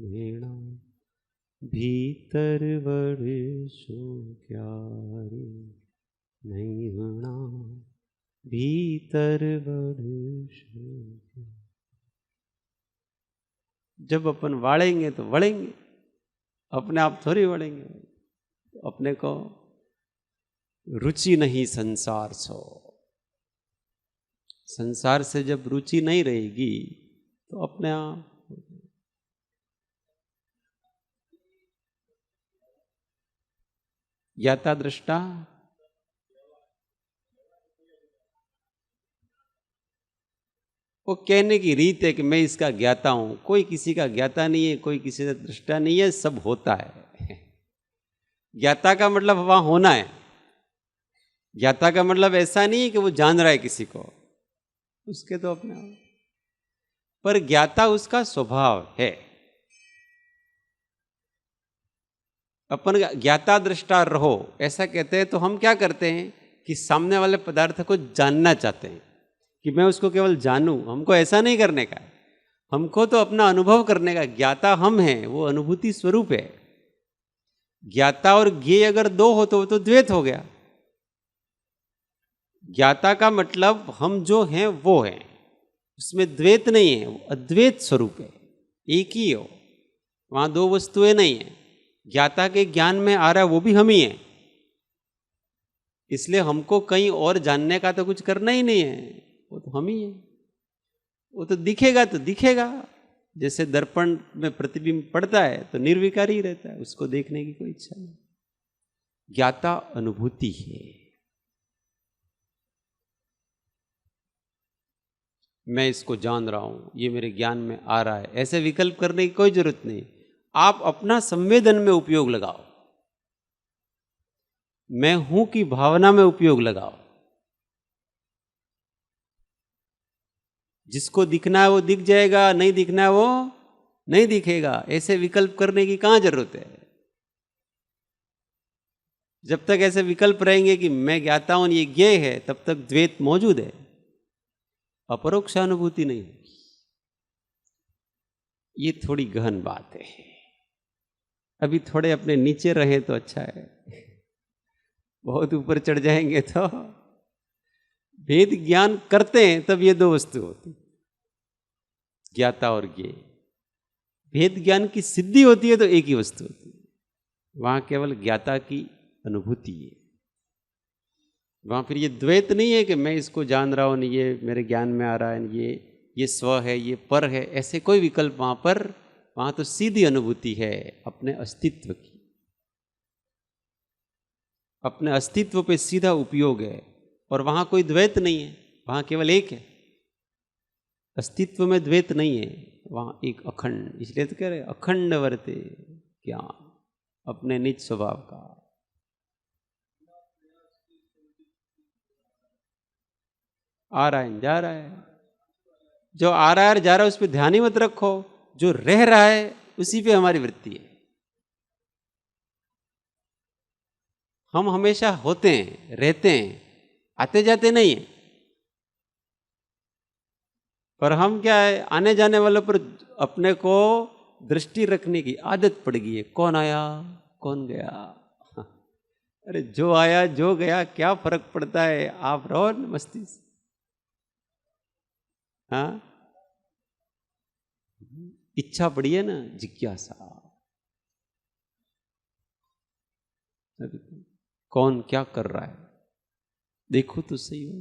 भेणा, भीतर वर्षो प्यारे नहीं होना, भीतर वर्षो। जब अपन वाड़ेंगे तो वड़ेंगे, अपने आप थोड़ी वड़ेंगे। अपने को रुचि नहीं संसार सो, संसार से जब रुचि नहीं रहेगी तो अपने आप। ज्ञाता दृष्टा वो कहने की रीत है कि मैं इसका ज्ञाता हूं। कोई किसी का ज्ञाता नहीं है, कोई किसी का दृष्टा नहीं है, सब होता है। ज्ञाता का मतलब वहां होना है। ज्ञाता का मतलब ऐसा नहीं है कि वो जान रहा है किसी को, उसके तो अपने आप, पर ज्ञाता उसका स्वभाव है। अपन ज्ञाता दृष्टा रहो ऐसा कहते हैं तो हम क्या करते हैं कि सामने वाले पदार्थ को जानना चाहते हैं कि मैं उसको केवल जानूं। हमको ऐसा नहीं करने का है, हमको तो अपना अनुभव करने का। ज्ञाता हम हैं, वो अनुभूति स्वरूप है। ज्ञाता और ज्ञेय अगर दो हो तो वो तो द्वैत हो गया। ज्ञाता का मतलब हम जो हैं वो हैं, उसमें द्वैत नहीं है, वो अद्वैत स्वरूप है, एक ही हो, वहां दो वस्तुएं नहीं है। ज्ञाता के ज्ञान में आ रहा है वो भी हम ही हैं, इसलिए हमको कहीं और जानने का तो कुछ करना ही नहीं है, वो तो हम ही हैं। वो तो दिखेगा तो दिखेगा, जैसे दर्पण में प्रतिबिंब पड़ता है तो निर्विकारी ही रहता है, उसको देखने की कोई इच्छा नहीं। ज्ञाता अनुभूति है। मैं इसको जान रहा हूं, ये मेरे ज्ञान में आ रहा है, ऐसे विकल्प करने की कोई जरूरत नहीं। आप अपना संवेदन में उपयोग लगाओ, मैं हूं की भावना में उपयोग लगाओ। जिसको दिखना है वो दिख जाएगा, नहीं दिखना है वो नहीं दिखेगा, ऐसे विकल्प करने की कहां जरूरत है। जब तक ऐसे विकल्प रहेंगे कि मैं ज्ञाता हूं ये ज्ञेय है, तब तक द्वैत मौजूद है, अपरोक्ष अनुभूति नहीं होगी। ये थोड़ी गहन बात है, अभी थोड़े अपने नीचे रहे तो अच्छा है, बहुत ऊपर चढ़ जाएंगे तो भेद ज्ञान करते हैं तब ये दो वस्तु होती, ज्ञाता और ज्ञेय। भेद ज्ञान की सिद्धि होती है तो एक ही वस्तु होती है, वहां केवल ज्ञाता की अनुभूति है। वहां फिर ये द्वैत नहीं है कि मैं इसको जान रहा हूं, ये मेरे ज्ञान में आ रहा है, ये स्व है, ये पर है, ऐसे कोई विकल्प वहां पर, वहां तो सीधी अनुभूति है अपने अस्तित्व की, अपने अस्तित्व पे सीधा उपयोग है, और वहां कोई द्वैत नहीं है, वहां केवल एक है। अस्तित्व में द्वैत नहीं है, वहां एक अखंड, इसलिए तो कह रहे अखंड वर्ते ज्ञान अपने निज स्वभाव का। आ रहा है जा रहा है, जो आ रहा है जा रहा है उस पर ध्यान ही मत रखो, जो रह रहा है उसी पे हमारी वृत्ति है। हम हमेशा होते हैं, रहते हैं, आते जाते नहीं है, पर हम क्या है, आने जाने वालों पर अपने को दृष्टि रखने की आदत पड़ गई है। कौन आया कौन गया, अरे जो आया जो गया क्या फर्क पड़ता है, आप रहो मस्ती से। हाँ, इच्छा पड़ी है ना, जिज्ञासा, कौन क्या कर रहा है देखो तो सही हो।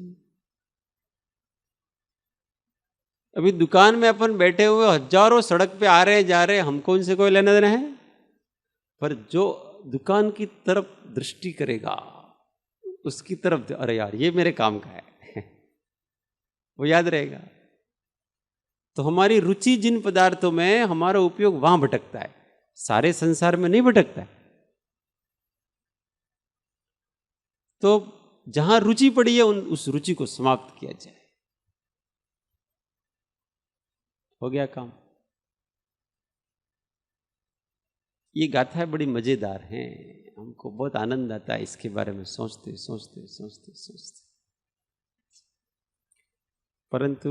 अभी दुकान में अपन बैठे हुए, हजारों सड़क पे आ रहे जा रहे, हमको उनसे कोई लेना देना है, पर जो दुकान की तरफ दृष्टि करेगा उसकी तरफ, अरे यार ये मेरे काम का है, वो याद रहेगा। तो हमारी रुचि जिन पदार्थों में, हमारा उपयोग वहां भटकता है, सारे संसार में नहीं भटकता है। तो जहां रुचि पड़ी है उस रुचि को समाप्त किया जाए, हो गया काम। ये गाथाएं बड़ी मजेदार हैं, हमको बहुत आनंद आता है इसके बारे में सोचते सोचते सोचते सोचते, परंतु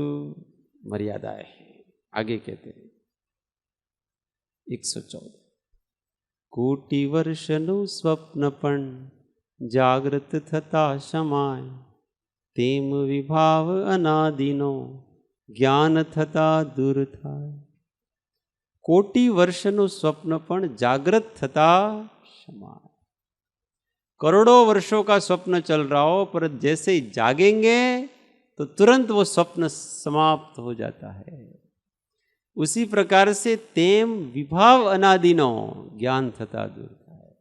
मर्यादाएं हैं। आगे कहते हैं 114, कोटि वर्षनु स्वप्नपण जागृत थता समाय, तेम विभाव अनादिनो ज्ञान थता दूर थाय। कोटि वर्षनु स्वप्न पण जागृत थता समाय। करोड़ों वर्षों का स्वप्न चल रहा हो, पर जैसे ही जागेंगे तो तुरंत वो स्वप्न समाप्त हो जाता है। उसी प्रकार से तेम विभाव अनादिनो ज्ञान थता दूर थाय।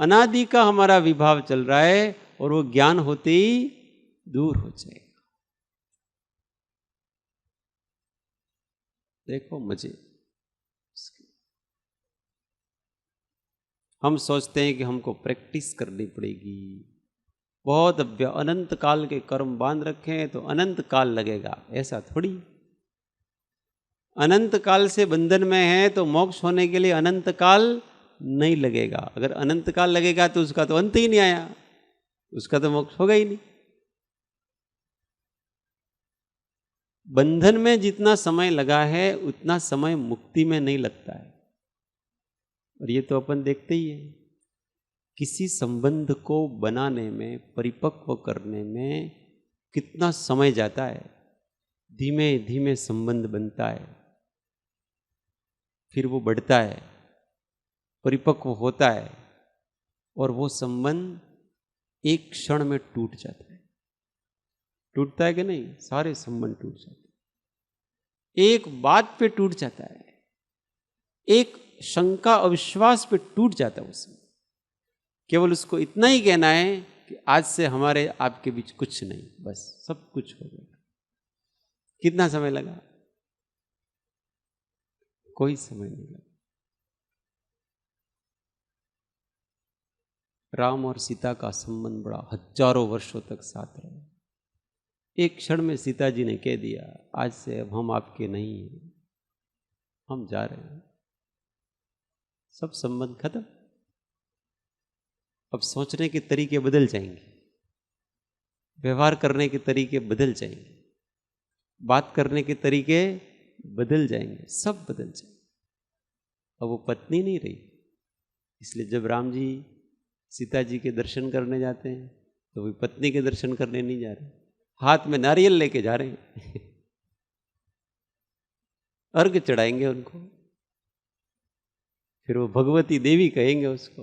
अनादि का हमारा विभाव चल रहा है और वो ज्ञान होते ही दूर हो जाएगा। देखो मजे। हम सोचते हैं कि हमको प्रैक्टिस करनी पड़ेगी, बहुत अनंत काल के कर्म बांध रखे हैं तो अनंत काल लगेगा, ऐसा थोड़ी। अनंत काल से बंधन में है तो मोक्ष होने के लिए अनंत काल नहीं लगेगा। अगर अनंत काल लगेगा तो उसका तो अंत ही नहीं आया, उसका तो मोक्ष होगा ही नहीं। बंधन में जितना समय लगा है उतना समय मुक्ति में नहीं लगता है। और ये तो अपन देखते ही है, किसी संबंध को बनाने में, परिपक्व करने में कितना समय जाता है। धीमे धीमे संबंध बनता है, फिर वो बढ़ता है, परिपक्व होता है, और वो संबंध एक क्षण में टूट जाता है। टूटता है कि नहीं? सारे संबंध टूट जाते हैं, एक बात पे टूट जाता है, एक शंका अविश्वास पे टूट जाता है उसमें। केवल उसको इतना ही कहना है कि आज से हमारे आपके बीच कुछ नहीं, बस सब कुछ हो गया। कितना समय लगा? कोई समय नहीं लगा। राम और सीता का संबंध बड़ा हजारों वर्षों तक साथ रहा। एक क्षण में सीता जी ने कह दिया, आज से अब हम आपके नहीं हैं, हम जा रहे हैं, सब संबंध खत्म। अब सोचने के तरीके बदल जाएंगे, व्यवहार करने के तरीके बदल जाएंगे, बात करने के तरीके बदल जाएंगे, सब बदल जाएंगे। अब वो पत्नी नहीं रही। इसलिए जब राम जी सीता जी के दर्शन करने जाते हैं तो वो पत्नी के दर्शन करने नहीं जा रहे, हाथ में नारियल लेके जा रहे हैं अर्घ चढ़ाएंगे उनको, फिर वो भगवती देवी कहेंगे उसको।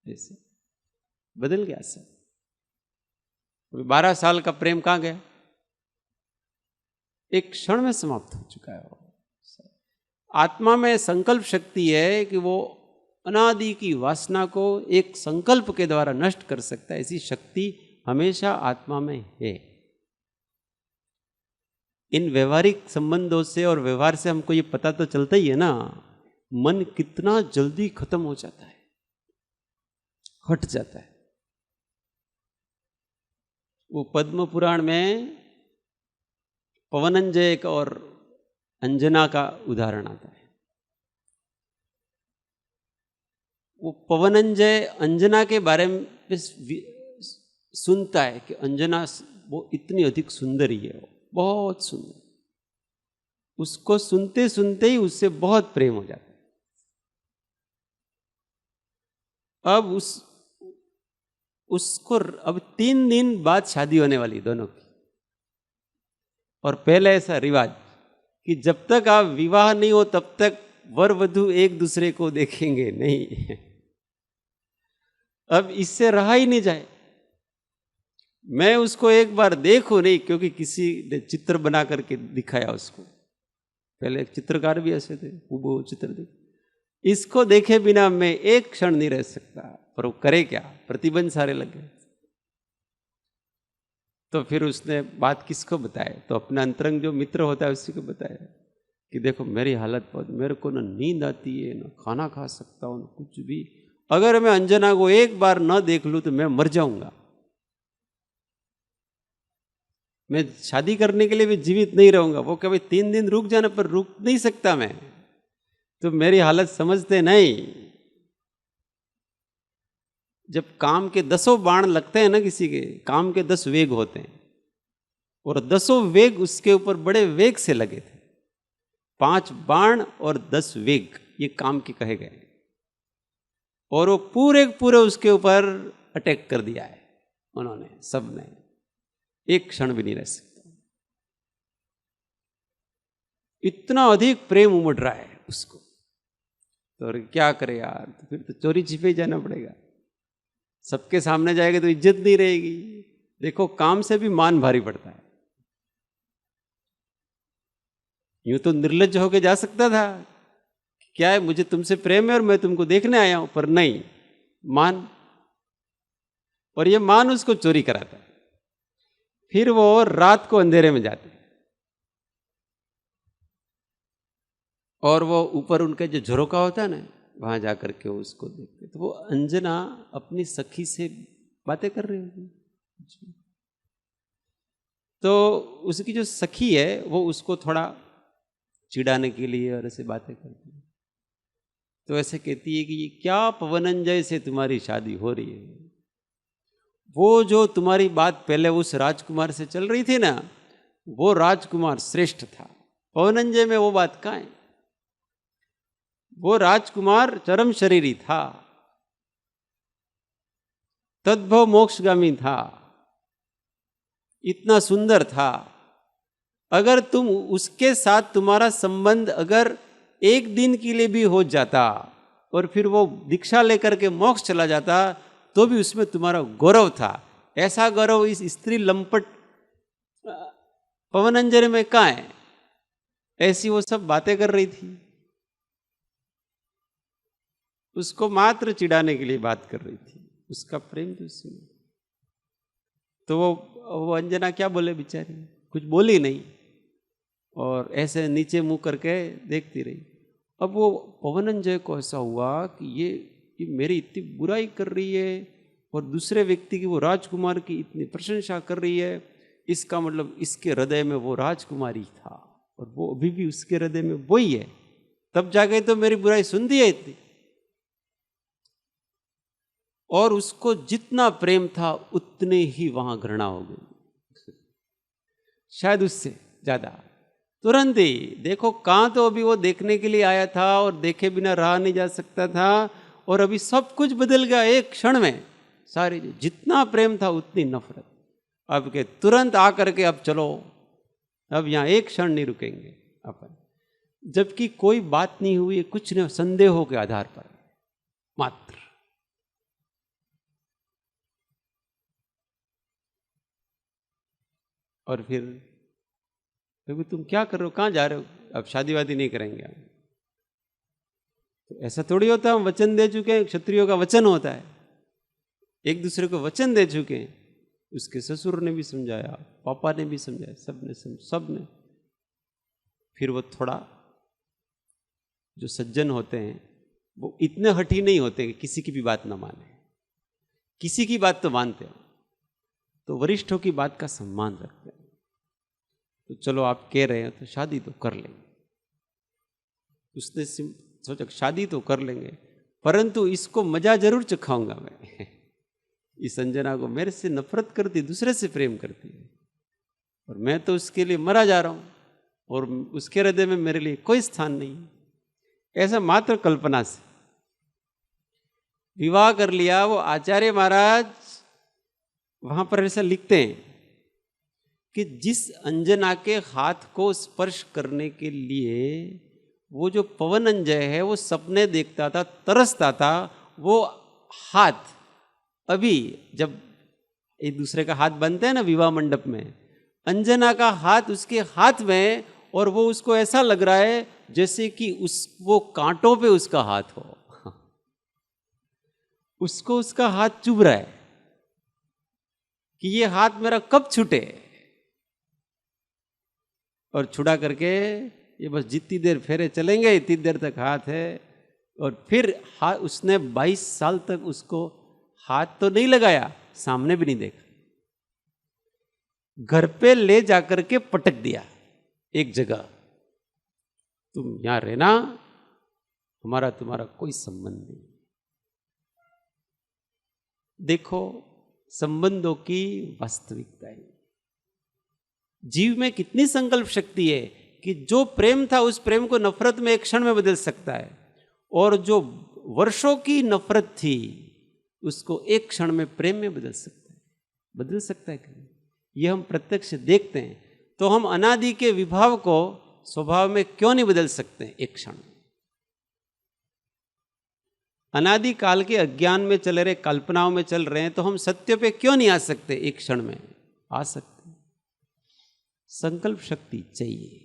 ऐसे बदल गया सब। 12 साल का प्रेम कहां गया? एक क्षण में समाप्त हो चुका है। आत्मा में संकल्प शक्ति है कि वो अनादि की वासना को एक संकल्प के द्वारा नष्ट कर सकता है। ऐसी शक्ति हमेशा आत्मा में है। इन व्यवहारिक संबंधों से और व्यवहार से हमको ये पता तो चलता ही है ना, मन कितना जल्दी खत्म हो जाता है, हट जाता है। वो पद्म पुराण में पवनंजय और अंजना का उदाहरण आता है। वो पवनंजय अंजना के बारे में सुनता है कि अंजना वो इतनी अधिक सुंदरी है, वो बहुत सुंदर। उसको सुनते सुनते ही उससे बहुत प्रेम हो जाता है। अब उसको अब 3 दिन बाद शादी होने वाली दोनों की। और पहले ऐसा रिवाज कि जब तक आप विवाह नहीं हो तब तक वर वधू एक दूसरे को देखेंगे नहीं। अब इससे रहा ही नहीं जाए। मैं उसको एक बार देखूं नहीं, क्योंकि किसी ने चित्र बना करके दिखाया उसको। पहले चित्रकार भी ऐसे थे, वो चित्र देख, इसको देखे बिना मैं एक क्षण नहीं रह सकता। पर वो करे क्या, प्रतिबंध सारे लगे। तो फिर उसने बात किसको बताया? तो अपना अंतरंग जो मित्र होता है उसी को बताया कि देखो मेरी हालत बहुत, मेरे को ना नींद आती है, ना खाना खा सकता हूँ, कुछ भी। अगर मैं अंजना को एक बार न देख लूं तो मैं मर जाऊंगा। मैं शादी करने के लिए भी जीवित नहीं रहूंगा। वो कभी 3 दिन रुक जाने पर रुक नहीं सकता मैं, तो मेरी हालत समझते नहीं। जब काम के 10 बाण लगते हैं ना किसी के, काम के 10 वेग होते हैं, और 10 वेग उसके ऊपर बड़े वेग से लगे थे। 5 बाण और 10 वेग ये काम के कहे गए, और वो पूरे पूरे उसके ऊपर अटैक कर दिया है उन्होंने, सबने। एक क्षण भी नहीं रह सकता। इतना अधिक प्रेम उमड़ रहा है उसको। तो क्या करे यार, तो फिर तो चोरी छिपे ही जाना पड़ेगा। सबके सामने जाएगा तो इज्जत नहीं रहेगी। देखो काम से भी मान भारी पड़ता है। यूं तो निर्लज्ज होके जा सकता था, क्या है मुझे तुमसे प्रेम है और मैं तुमको देखने आया हूं, पर नहीं, मान। और ये मान उसको चोरी कराता है। फिर वो रात को अंधेरे में जाते हैं, और वो ऊपर उनका जो झरोका होता है ना, वहां जाकर के वो उसको देखते, तो वो अंजना अपनी सखी से बातें कर रही होगी। तो उसकी जो सखी है वो उसको थोड़ा चिढ़ाने के लिए और ऐसे बातें करती है। तो ऐसे कहती है कि ये क्या पवनंजय से तुम्हारी शादी हो रही है? वो जो तुम्हारी बात पहले उस राजकुमार से चल रही थी ना, वो राजकुमार श्रेष्ठ था, पवनंजय में वो बात कहाँ है? वो राजकुमार चरम शरीरी था, तद्भव मोक्षगामी था, इतना सुंदर था। अगर तुम उसके साथ तुम्हारा संबंध अगर एक दिन के लिए भी हो जाता और फिर वो दीक्षा लेकर के मोक्ष चला जाता, तो भी उसमें तुम्हारा गौरव था। ऐसा गौरव इस स्त्री लंपट पवनंजन में कहाँ है? ऐसी वो सब बातें कर रही थी, उसको मात्र चिढ़ाने के लिए बात कर रही थी, उसका प्रेम तो उसमें। तो वो अंजना क्या बोले बेचारी, कुछ बोली नहीं और ऐसे नीचे मुंह करके देखती रही। अब वो पवनंजय को ऐसा हुआ कि ये मेरी इतनी बुराई कर रही है और दूसरे व्यक्ति की, वो राजकुमार की इतनी प्रशंसा कर रही है, इसका मतलब इसके हृदय में वो राजकुमारी था और वो अभी भी उसके हृदय में वही है, तब जाके तो मेरी बुराई सुनती है इतनी। और उसको जितना प्रेम था उतने ही वहां घृणा हो गई, शायद उससे ज्यादा। तुरंत ही देखो, कहां तो अभी वो देखने के लिए आया था और देखे बिना रहा नहीं जा सकता था, और अभी सब कुछ बदल गया एक क्षण में। सारी जितना प्रेम था उतनी नफरत। अब के तुरंत आकर के अब चलो, अब यहां एक क्षण नहीं रुकेंगे अपन, जबकि कोई बात नहीं हुई, कुछ नहीं, संदेहों के आधार पर मात्र। और फिर क्योंकि तुम क्या कर रहे हो, कहाँ जा रहे हो? अब शादी वादी नहीं करेंगे हम। तो ऐसा थोड़ी होता है, हम वचन दे चुके हैं, क्षत्रियों का वचन होता है, एक दूसरे को वचन दे चुके हैं। उसके ससुर ने भी समझाया, पापा ने भी समझाया, सबने। फिर वो थोड़ा, जो सज्जन होते हैं वो इतने हठी नहीं होते कि किसी की भी बात ना माने, किसी की बात तो मानते हो, तो वरिष्ठों की बात का सम्मान रखते हैं। तो चलो आप कह रहे हैं तो शादी तो कर लेंगे। उसने सोचा शादी तो कर लेंगे, परंतु इसको मजा जरूर चखाऊंगा मैं। इस अंजना को मेरे से नफरत करती, दूसरे से प्रेम करती है, और मैं तो उसके लिए मरा जा रहा हूं, और उसके हृदय में मेरे लिए कोई स्थान नहीं। ऐसा मात्र कल्पना से विवाह कर लिया। वो आचार्य महाराज वहां पर ऐसा लिखते हैं कि जिस अंजना के हाथ को स्पर्श करने के लिए वो जो पवनंजय है वो सपने देखता था, तरसता था, वो हाथ अभी जब एक दूसरे का हाथ बनते हैं ना विवाह मंडप में, अंजना का हाथ उसके हाथ में, और वो उसको ऐसा लग रहा है जैसे कि वो कांटों पे उसका हाथ हो। उसको उसका हाथ चुभ रहा है कि ये हाथ मेरा कब छूटे, और छुड़ा करके ये बस जितनी देर फेरे चलेंगे इतनी देर तक हाथ है। और फिर हाथ उसने 22 साल तक उसको हाथ तो नहीं लगाया, सामने भी नहीं देखा, घर पे ले जाकर के पटक दिया एक जगह, तुम यहां रहना, हमारा तुम्हारा कोई संबंध नहीं। देखो संबंधों की वास्तविकता है। जीव में कितनी संकल्प शक्ति है कि जो प्रेम था उस प्रेम को नफरत में एक क्षण में बदल सकता है, और जो वर्षों की नफरत थी उसको एक क्षण में प्रेम में बदल सकता है कि ये हम प्रत्यक्ष देखते हैं। तो हम अनादि के विभाव को स्वभाव में क्यों नहीं बदल सकते एक क्षण? अनादि काल के अज्ञान में चले रहे, कल्पनाओं में चल रहे हैं, तो हम सत्य पे क्यों नहीं आ सकते एक क्षण में? आ सकते। संकल्प शक्ति चाहिए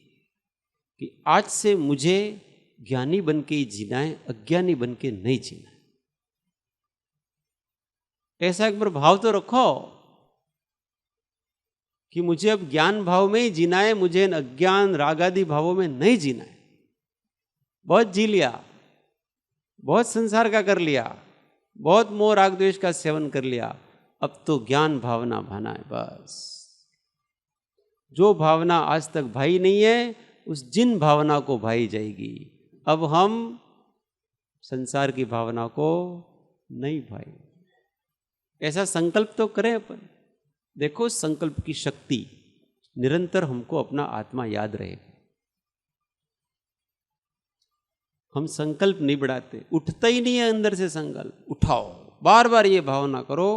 कि आज से मुझे ज्ञानी बन के ही जीना है, अज्ञानी बन के नहीं जीना है। ऐसा एक बार भाव तो रखो कि मुझे अब ज्ञान भाव में ही जीना है, मुझे अज्ञान रागादि भावों में नहीं जीना है। बहुत जी लिया, बहुत संसार का कर लिया, बहुत मोह राग द्वेष का सेवन कर लिया, अब तो ज्ञान भावना भाना है बस। जो भावना आज तक भाई नहीं है उस जिन भावना को भाई जाएगी। अब हम संसार की भावना को नहीं भाई, ऐसा संकल्प तो करें अपन। देखो संकल्प की शक्ति, निरंतर हमको अपना आत्मा याद रहेगा। हम संकल्प नहीं बढ़ाते, उठता ही नहीं है अंदर से संकल्प। उठाओ, बार बार ये भावना करो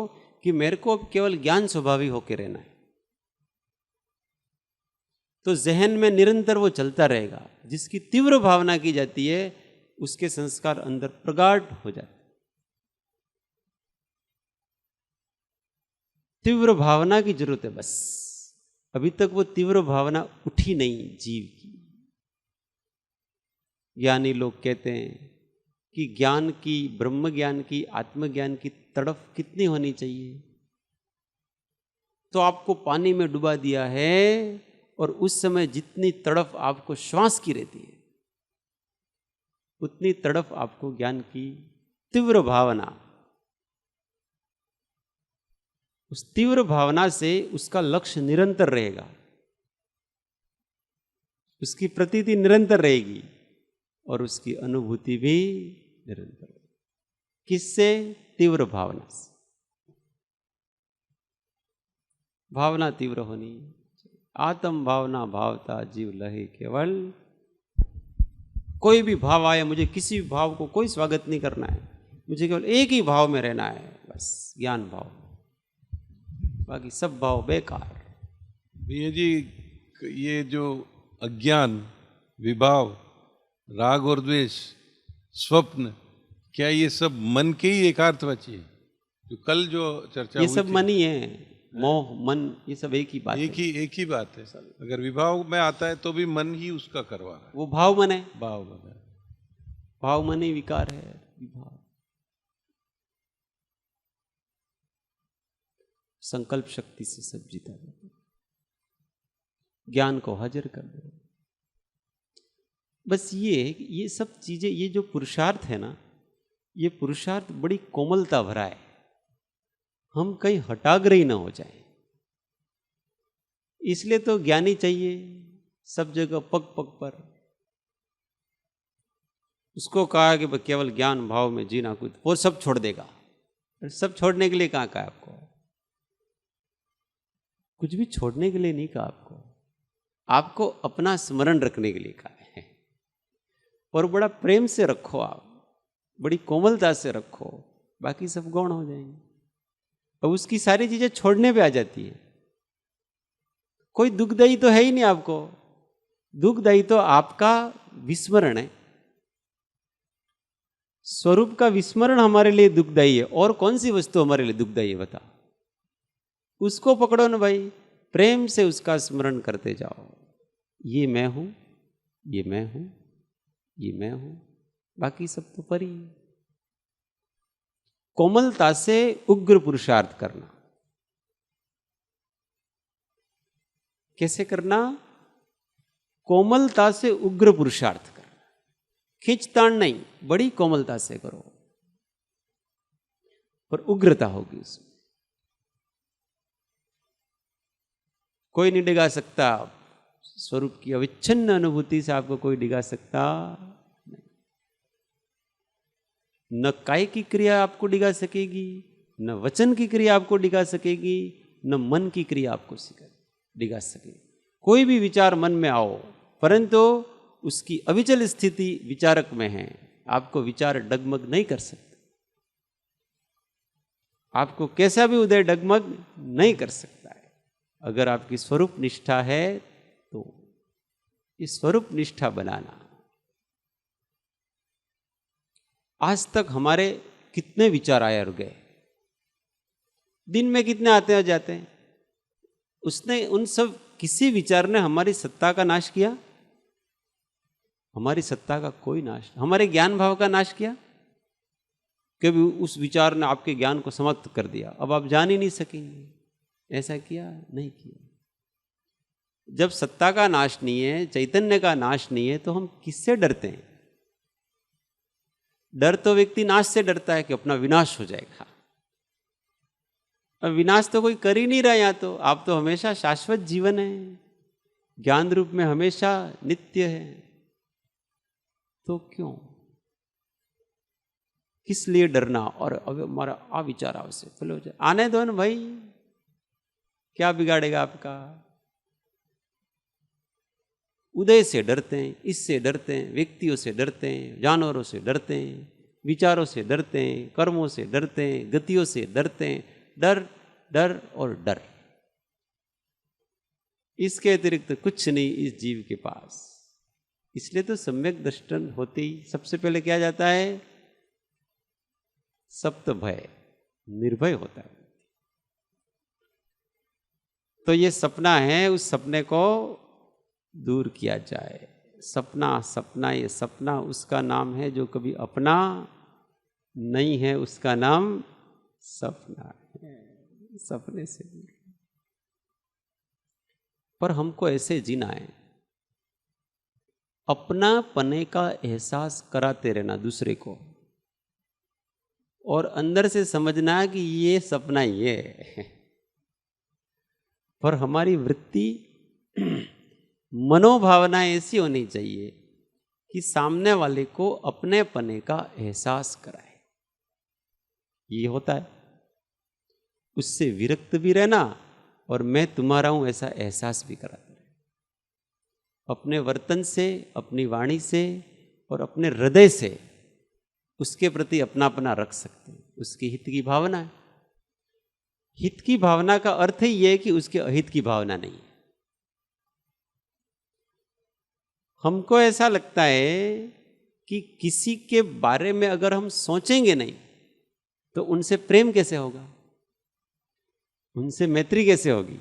कि मेरे को अब केवल ज्ञान स्वभावी होकर रहना है, तो जहन में निरंतर वो चलता रहेगा। जिसकी तीव्र भावना की जाती है उसके संस्कार अंदर प्रगाढ़ हो जाते। तीव्र भावना की जरूरत है बस। अभी तक वो तीव्र भावना उठी नहीं जीव की। ज्ञानी लोग कहते हैं कि ज्ञान की, ब्रह्म ज्ञान की, आत्मज्ञान की तड़फ कितनी होनी चाहिए। तो आपको पानी में डुबा दिया है और उस समय जितनी तड़फ आपको श्वास की रहती है उतनी तड़फ आपको ज्ञान की तीव्र भावना, उस तीव्र भावना से उसका लक्ष्य निरंतर रहेगा, उसकी प्रतीति निरंतर रहेगी और उसकी अनुभूति भी निरंतर रहेगी। किससे? तीव्र भावना से। भावना तीव्र होनी। आत्म भावना भावता जीव लहे केवल। कोई भी भाव आए, मुझे किसी भी भाव को कोई स्वागत नहीं करना है, मुझे केवल एक ही भाव में रहना है बस, ज्ञान भाव। बाकी सब भाव बेकार। भैया जी, ये जो अज्ञान, विभाव, राग और द्वेष, स्वप्न, क्या ये सब मन के ही एकार्थवाची है? जो कल जो चर्चा ये हुई सब थी, मन ही है। मोह, मन, ये सब एक ही बात है। एक ही बात है। अगर विभाव में आता है तो भी मन ही उसका करवा रहा है। वो भाव मन है। भाव मन है। भाव मन ही विकार है, विभाव। संकल्प शक्ति से सब जीता जाता है। ज्ञान को हाजिर कर दो बस। ये सब चीजें, ये जो पुरुषार्थ है ना, ये पुरुषार्थ बड़ी कोमलता भरा है। हम कहीं हटाग्रही ना हो जाए, इसलिए तो ज्ञानी चाहिए सब जगह, पग पग पर। उसको कहा कि केवल ज्ञान भाव में जीना, कुछ वो सब छोड़ देगा। सब छोड़ने के लिए कहाँ कहा आपको? कुछ भी छोड़ने के लिए नहीं कहा आपको। आपको अपना स्मरण रखने के लिए कहा है। और बड़ा प्रेम से रखो, आप बड़ी कोमलता से रखो, बाकी सब गौण हो जाएंगे। अब उसकी सारी चीजें छोड़ने पे आ जाती है। कोई दुखदायी तो है ही नहीं आपको। दुखदायी तो आपका विस्मरण है। स्वरूप का विस्मरण हमारे लिए दुखदायी है। और कौन सी वस्तु हमारे लिए दुखदायी है बता? उसको पकड़ो ना भाई, प्रेम से उसका स्मरण करते जाओ। ये मैं हूं, ये मैं हूं, ये मैं हूं, बाकी सब तो परी। कोमलता से उग्र पुरुषार्थ करना। कैसे करना? कोमलता से उग्र पुरुषार्थ करना। खींचतान नहीं, बड़ी कोमलता से करो, पर उग्रता होगी उसमें। कोई नहीं डिगा सकता। स्वरूप की अविच्छिन्न अनुभूति से आपको कोई डिगा सकता नहीं। न काय की क्रिया आपको डिगा सकेगी, न वचन की क्रिया आपको डिगा सकेगी, न मन की क्रिया आपको डिगा सकेगी। कोई भी विचार मन में आओ, परंतु उसकी अविचल स्थिति विचारक में है। आपको विचार डगमग नहीं कर सकते। आपको कैसा भी उदय डगमग नहीं कर सकता है। अगर आपकी स्वरूप निष्ठा है तो इस स्वरूप निष्ठा बनाना। आज तक हमारे कितने विचार आए और गए, दिन में कितने आते और जाते हैं। उसने उन सब, किसी विचार ने हमारी सत्ता का नाश किया? हमारी सत्ता का कोई नाश। हमारे ज्ञान भाव का नाश किया? कभी उस विचार ने आपके ज्ञान को समाप्त कर दिया, अब आप जान ही नहीं सकेंगे। ऐसा किया? नहीं किया। जब सत्ता का नाश नहीं है, चैतन्य का नाश नहीं है, तो हम किससे डरते हैं? डर तो व्यक्ति नाश से डरता है कि अपना विनाश हो जाएगा। अब विनाश तो कोई कर ही नहीं रहा। यहाँ तो आप तो हमेशा शाश्वत जीवन है, ज्ञान रूप में हमेशा नित्य है, तो क्यों, किस लिए डरना? और अब हमारा अविचार आवश्यक फल हो जाए, आने दो ना भाई, क्या बिगाड़ेगा आपका? उदय से डरते हैं, इससे डरते हैं, व्यक्तियों से डरते हैं, जानवरों से डरते हैं, विचारों से डरते हैं, कर्मों से डरते हैं, गतियों से डरते हैं। डर डर और डर, इसके अतिरिक्त कुछ नहीं इस जीव के पास। इसलिए तो सम्यक दर्शन होते ही सबसे पहले क्या जाता है? सप्त भय, निर्भय होता है। तो ये सपना है, उस सपने को दूर किया जाए। सपना सपना, ये सपना उसका नाम है जो कभी अपना नहीं है, उसका नाम सपना है। सपने से पर हमको ऐसे जीना है, अपना पने का एहसास कराते रहना दूसरे को, और अंदर से समझना कि ये सपना ही है। पर हमारी वृत्ति मनोभावना ऐसी होनी चाहिए कि सामने वाले को अपने पने का एहसास कराए। ये होता है, उससे विरक्त भी रहना और मैं तुम्हारा हूं ऐसा एहसास भी कराता रहे। अपने वर्तन से, अपनी वाणी से और अपने हृदय से उसके प्रति अपनापना रख सकते हैं। उसके हित की भावना है। हित की भावना का अर्थ ही यह है कि उसके अहित की भावना नहीं है। हमको ऐसा लगता है कि किसी के बारे में अगर हम सोचेंगे नहीं तो उनसे प्रेम कैसे होगा, उनसे मैत्री कैसे होगी?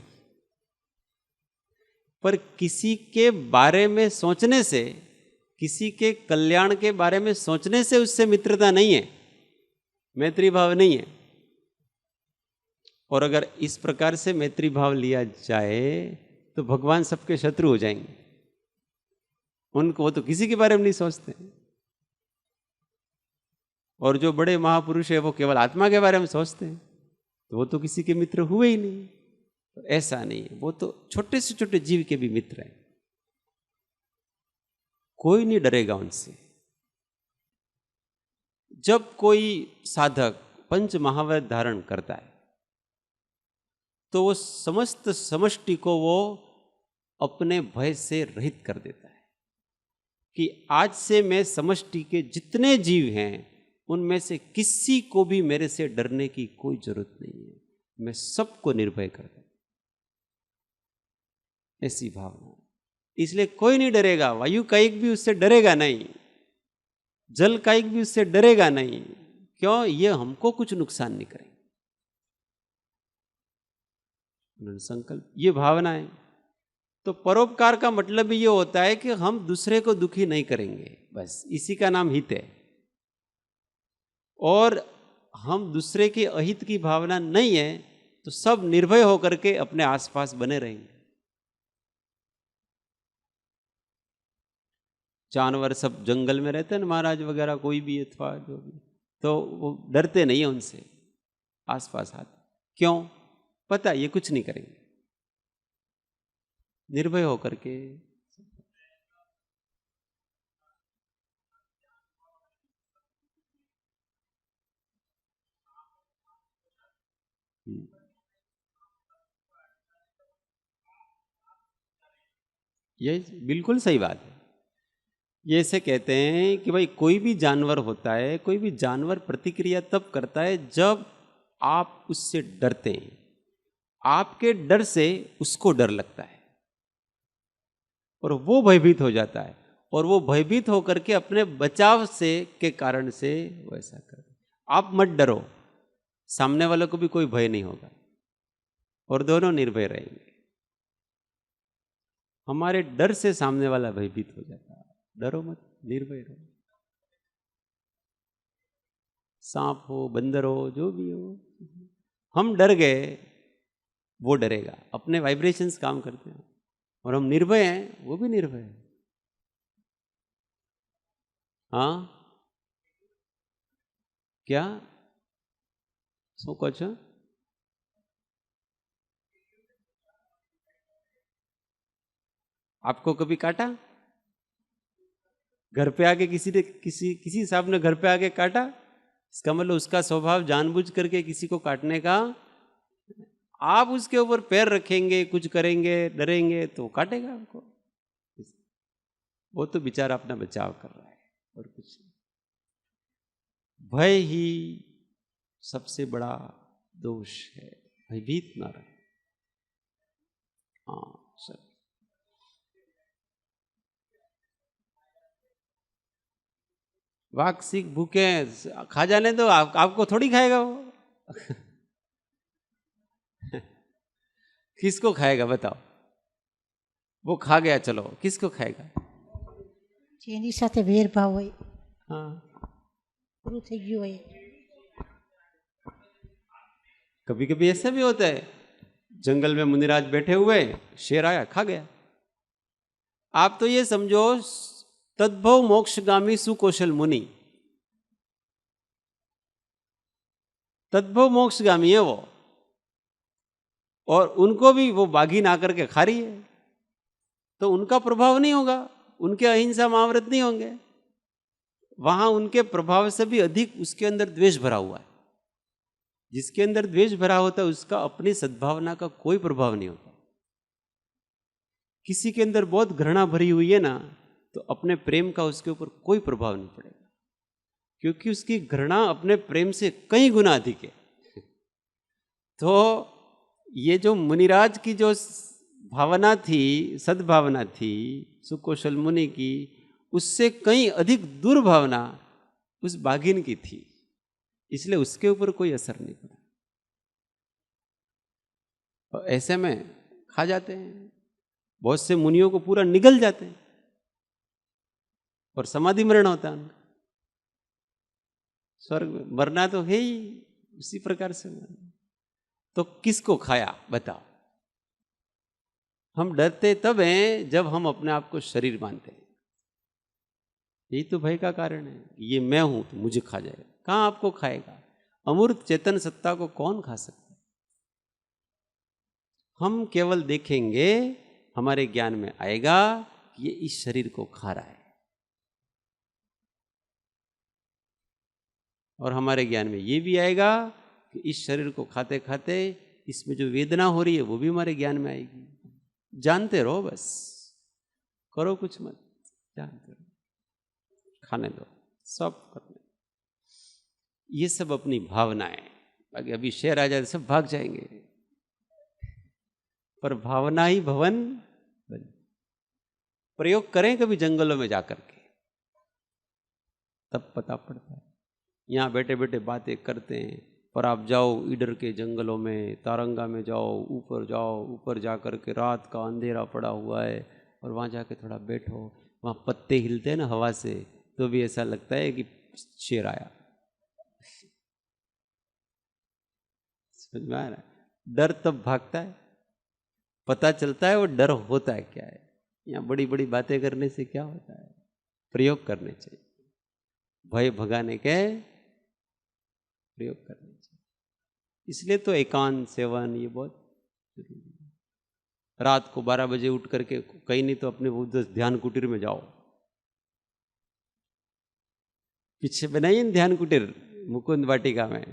पर किसी के बारे में सोचने से, किसी के कल्याण के बारे में सोचने से उससे मित्रता नहीं है, मैत्री भाव नहीं है। और अगर इस प्रकार से मैत्री भाव लिया जाए तो भगवान सबके शत्रु हो जाएंगे। उनको, वो तो किसी के बारे में नहीं सोचते। और जो बड़े महापुरुष है वो केवल आत्मा के बारे में सोचते हैं, तो वो तो किसी के मित्र हुए ही नहीं। तो ऐसा नहीं है, वो तो छोटे से छोटे जीव के भी मित्र हैं। कोई नहीं डरेगा उनसे। जब कोई साधक पंच महाव्रत धारण करता है तो वो समस्त समष्टि को वो अपने भय से रहित कर देता है कि आज से मैं समष्टि के जितने जीव हैं उनमें से किसी को भी मेरे से डरने की कोई जरूरत नहीं है, मैं सबको निर्भय कर दूं। ऐसी भावना, इसलिए कोई नहीं डरेगा। वायु कायिक भी उससे डरेगा नहीं, जल कायिक भी उससे डरेगा नहीं। क्यों? ये हमको कुछ नुकसान नहीं करेंगे। संकल्प, ये भावना है। तो परोपकार का मतलब ये होता है कि हम दूसरे को दुखी नहीं करेंगे, बस इसी का नाम हित है। और हम दूसरे के अहित की भावना नहीं है तो सब निर्भय होकर के अपने आसपास बने रहेंगे। जानवर सब जंगल में रहते हैं ना, महाराज वगैरह कोई भी अथवा जो भी, तो वो डरते नहीं है उनसे, आसपास आते। क्यों? पता ये कुछ नहीं करेंगे, निर्भय होकर के। ये बिल्कुल सही बात है। ये ऐसे कहते हैं कि भाई कोई भी जानवर होता है, कोई भी जानवर प्रतिक्रिया तब करता है जब आप उससे डरते हैं। आपके डर से उसको डर लगता है और वो भयभीत हो जाता है, और वो भयभीत होकर के अपने बचाव से के कारण से वो ऐसा करता है। आप मत डरो, सामने वालों को भी कोई भय नहीं होगा और दोनों निर्भय रहेंगे। हमारे डर से सामने वाला भयभीत हो जाता है। डरो मत, निर्भय रहो। सांप हो, बंदर हो, जो भी हो, हम डर गए, वो डरेगा। अपने वाइब्रेशंस काम करते हैं। और हम निर्भय हैं, वो भी निर्भय है। हाँ, क्या શું કહો છો? आपको कभी काटा? घर पे आके किसी साहब ने घर पे आके काटा? इसका मतलब उसका स्वभाव जानबूझ करके किसी को काटने का। आप उसके ऊपर पैर रखेंगे, कुछ करेंगे, डरेंगे तो काटेगा आपको। वो तो बेचारा अपना बचाव कर रहा है और कुछ नहीं। भय ही सबसे बड़ा दोष है, भयभीत ना रहे। हाँ सर, वाक सीख भूखे खा जाने दो, आपको थोड़ी खाएगा वो। किसको खाएगा बताओ? वो खा गया, चलो किसको खाएगा? જેની સાથે વેરભાવ હોય हाँ, પૂરું થઈ ગયું હોય कभी कभी ऐसा भी होता है, जंगल में मुनिराज बैठे हुए, शेर आया खा गया। आप तो ये समझो तद्भव मोक्षगामी सुकौशल मुनि, तद्भव मोक्षगामी है वो, और उनको भी वो बाघी ना करके खा रही है, तो उनका प्रभाव नहीं होगा, उनके अहिंसा महाव्रत नहीं होंगे। वहां उनके प्रभाव से भी अधिक उसके अंदर द्वेष भरा हुआ है। जिसके अंदर द्वेष भरा होता है उसका अपनी सद्भावना का कोई प्रभाव नहीं होता। किसी के अंदर बहुत घृणा भरी हुई है ना, तो अपने प्रेम का उसके ऊपर कोई प्रभाव नहीं पड़ेगा, क्योंकि उसकी घृणा अपने प्रेम से कई गुना अधिक है। तो ये जो मुनिराज की जो भावना थी, सद्भावना थी सुकौशल मुनि की, उससे कहीं अधिक दुर्भावना उस बाघिन की थी, इसलिए उसके ऊपर कोई असर नहीं पड़ा। और ऐसे में खा जाते हैं, बहुत से मुनियों को पूरा निगल जाते हैं और समाधि मरण होता है उनका। स्वर्ग में मरना तो है ही, उसी प्रकार से मरना। तो किसको खाया बताओ? हम डरते तब हैं जब हम अपने आप को शरीर मानते हैं। यही तो भय का कारण है, ये मैं हूं तो मुझे खा जाएगा। कहां आपको खाएगा? अमूर्त चेतन सत्ता को कौन खा सकता है? हम केवल देखेंगे, हमारे ज्ञान में आएगा कि ये इस शरीर को खा रहा है, और हमारे ज्ञान में ये भी आएगा कि इस शरीर को खाते खाते इसमें जो वेदना हो रही है वो भी हमारे ज्ञान में आएगी। जानते रहो, बस करो कुछ मत, जानते रहो, खाने दो, सब करने। ये सब अपनी भावनाएं। बाकी अभी शेर आ जाए सब भाग जाएंगे, पर भावना ही भवन बन। प्रयोग करें कभी जंगलों में जाकर के, तब पता पड़ता है। यहाँ बैठे बैठे बातें करते हैं, पर आप जाओ ईडर के जंगलों में, तारंगा में जाओ, ऊपर जा कर के रात का अंधेरा पड़ा हुआ है, और वहाँ जाके थोड़ा बैठो, वहाँ पत्ते हिलते हैं ना हवा से, तो भी ऐसा लगता है कि शेर आया। समझ में आ रहा है? डर तब भागता है, पता चलता है वो डर होता है क्या है। यहाँ बड़ी बड़ी बातें करने से क्या होता है? प्रयोग करने चाहिए, भय भगाने के प्रयोग करने चाहिए। इसलिए तो एकांत सेवन ये बहुत जरूरी है। रात को 12 बजे उठ करके, कहीं नहीं तो अपने वो ध्यान कुटीर में जाओ। पीछे बनाइए ध्यान कुटीर मुकुंद वाटिका में,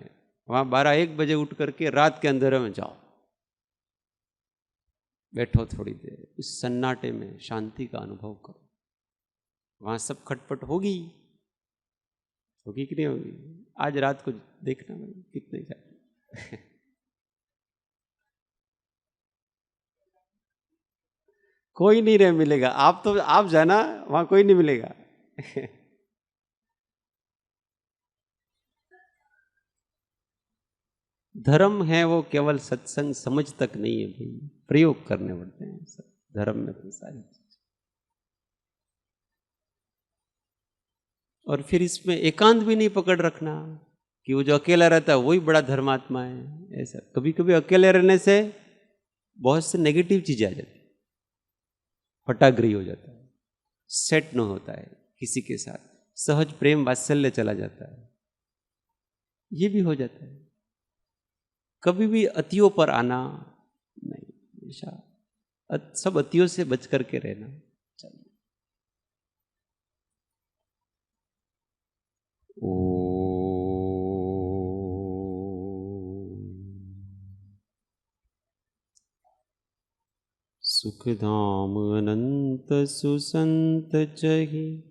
वहां 12-1 बजे उठ करके रात के अंधेरे में जाओ, बैठो थोड़ी देर, उस सन्नाटे में शांति का अनुभव करो। वहां सब खटपट होगी कि नहीं होगी? आज रात को देखना भाई कितने जाए। कोई नहीं रह मिलेगा, आप जाना, वहां कोई नहीं मिलेगा। धर्म है वो केवल सत्संग समझ तक नहीं है भाई, प्रयोग करने पड़ते हैं सब धर्म में तो सारी चीज। और फिर इसमें एकांत भी नहीं पकड़ रखना कि वो जो अकेला रहता है वही बड़ा धर्मात्मा है। ऐसा कभी कभी अकेले रहने से बहुत से नेगेटिव चीजें आ जाती, हठाग्रही हो जाता है, सेट न होता है किसी के साथ, सहज प्रेम वात्सल्य चला जाता है। ये भी हो जाता है। कभी भी अतियों पर आना नहीं, हमेशा सब अतियों से बच करके रहना। चलिए, सुखधाम अनंत सुसंत चहि,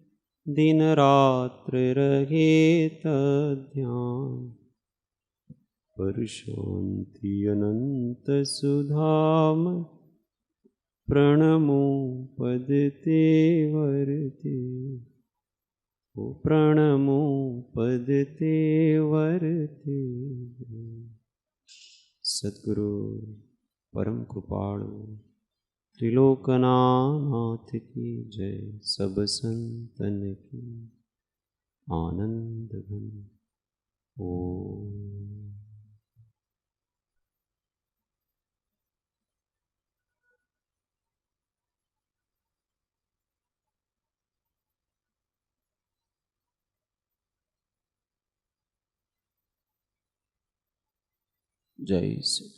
दिन रात्र रहे तध्यान। पर शांति अनंत सुधाम, प्रणमो पद ते वरते। ओ प्रणमो पद ते वरते। सद्गुरु परम कृपाणु त्रिलोकनाथ की जय। सब संतन की आनंद घन। ओम। जय श्री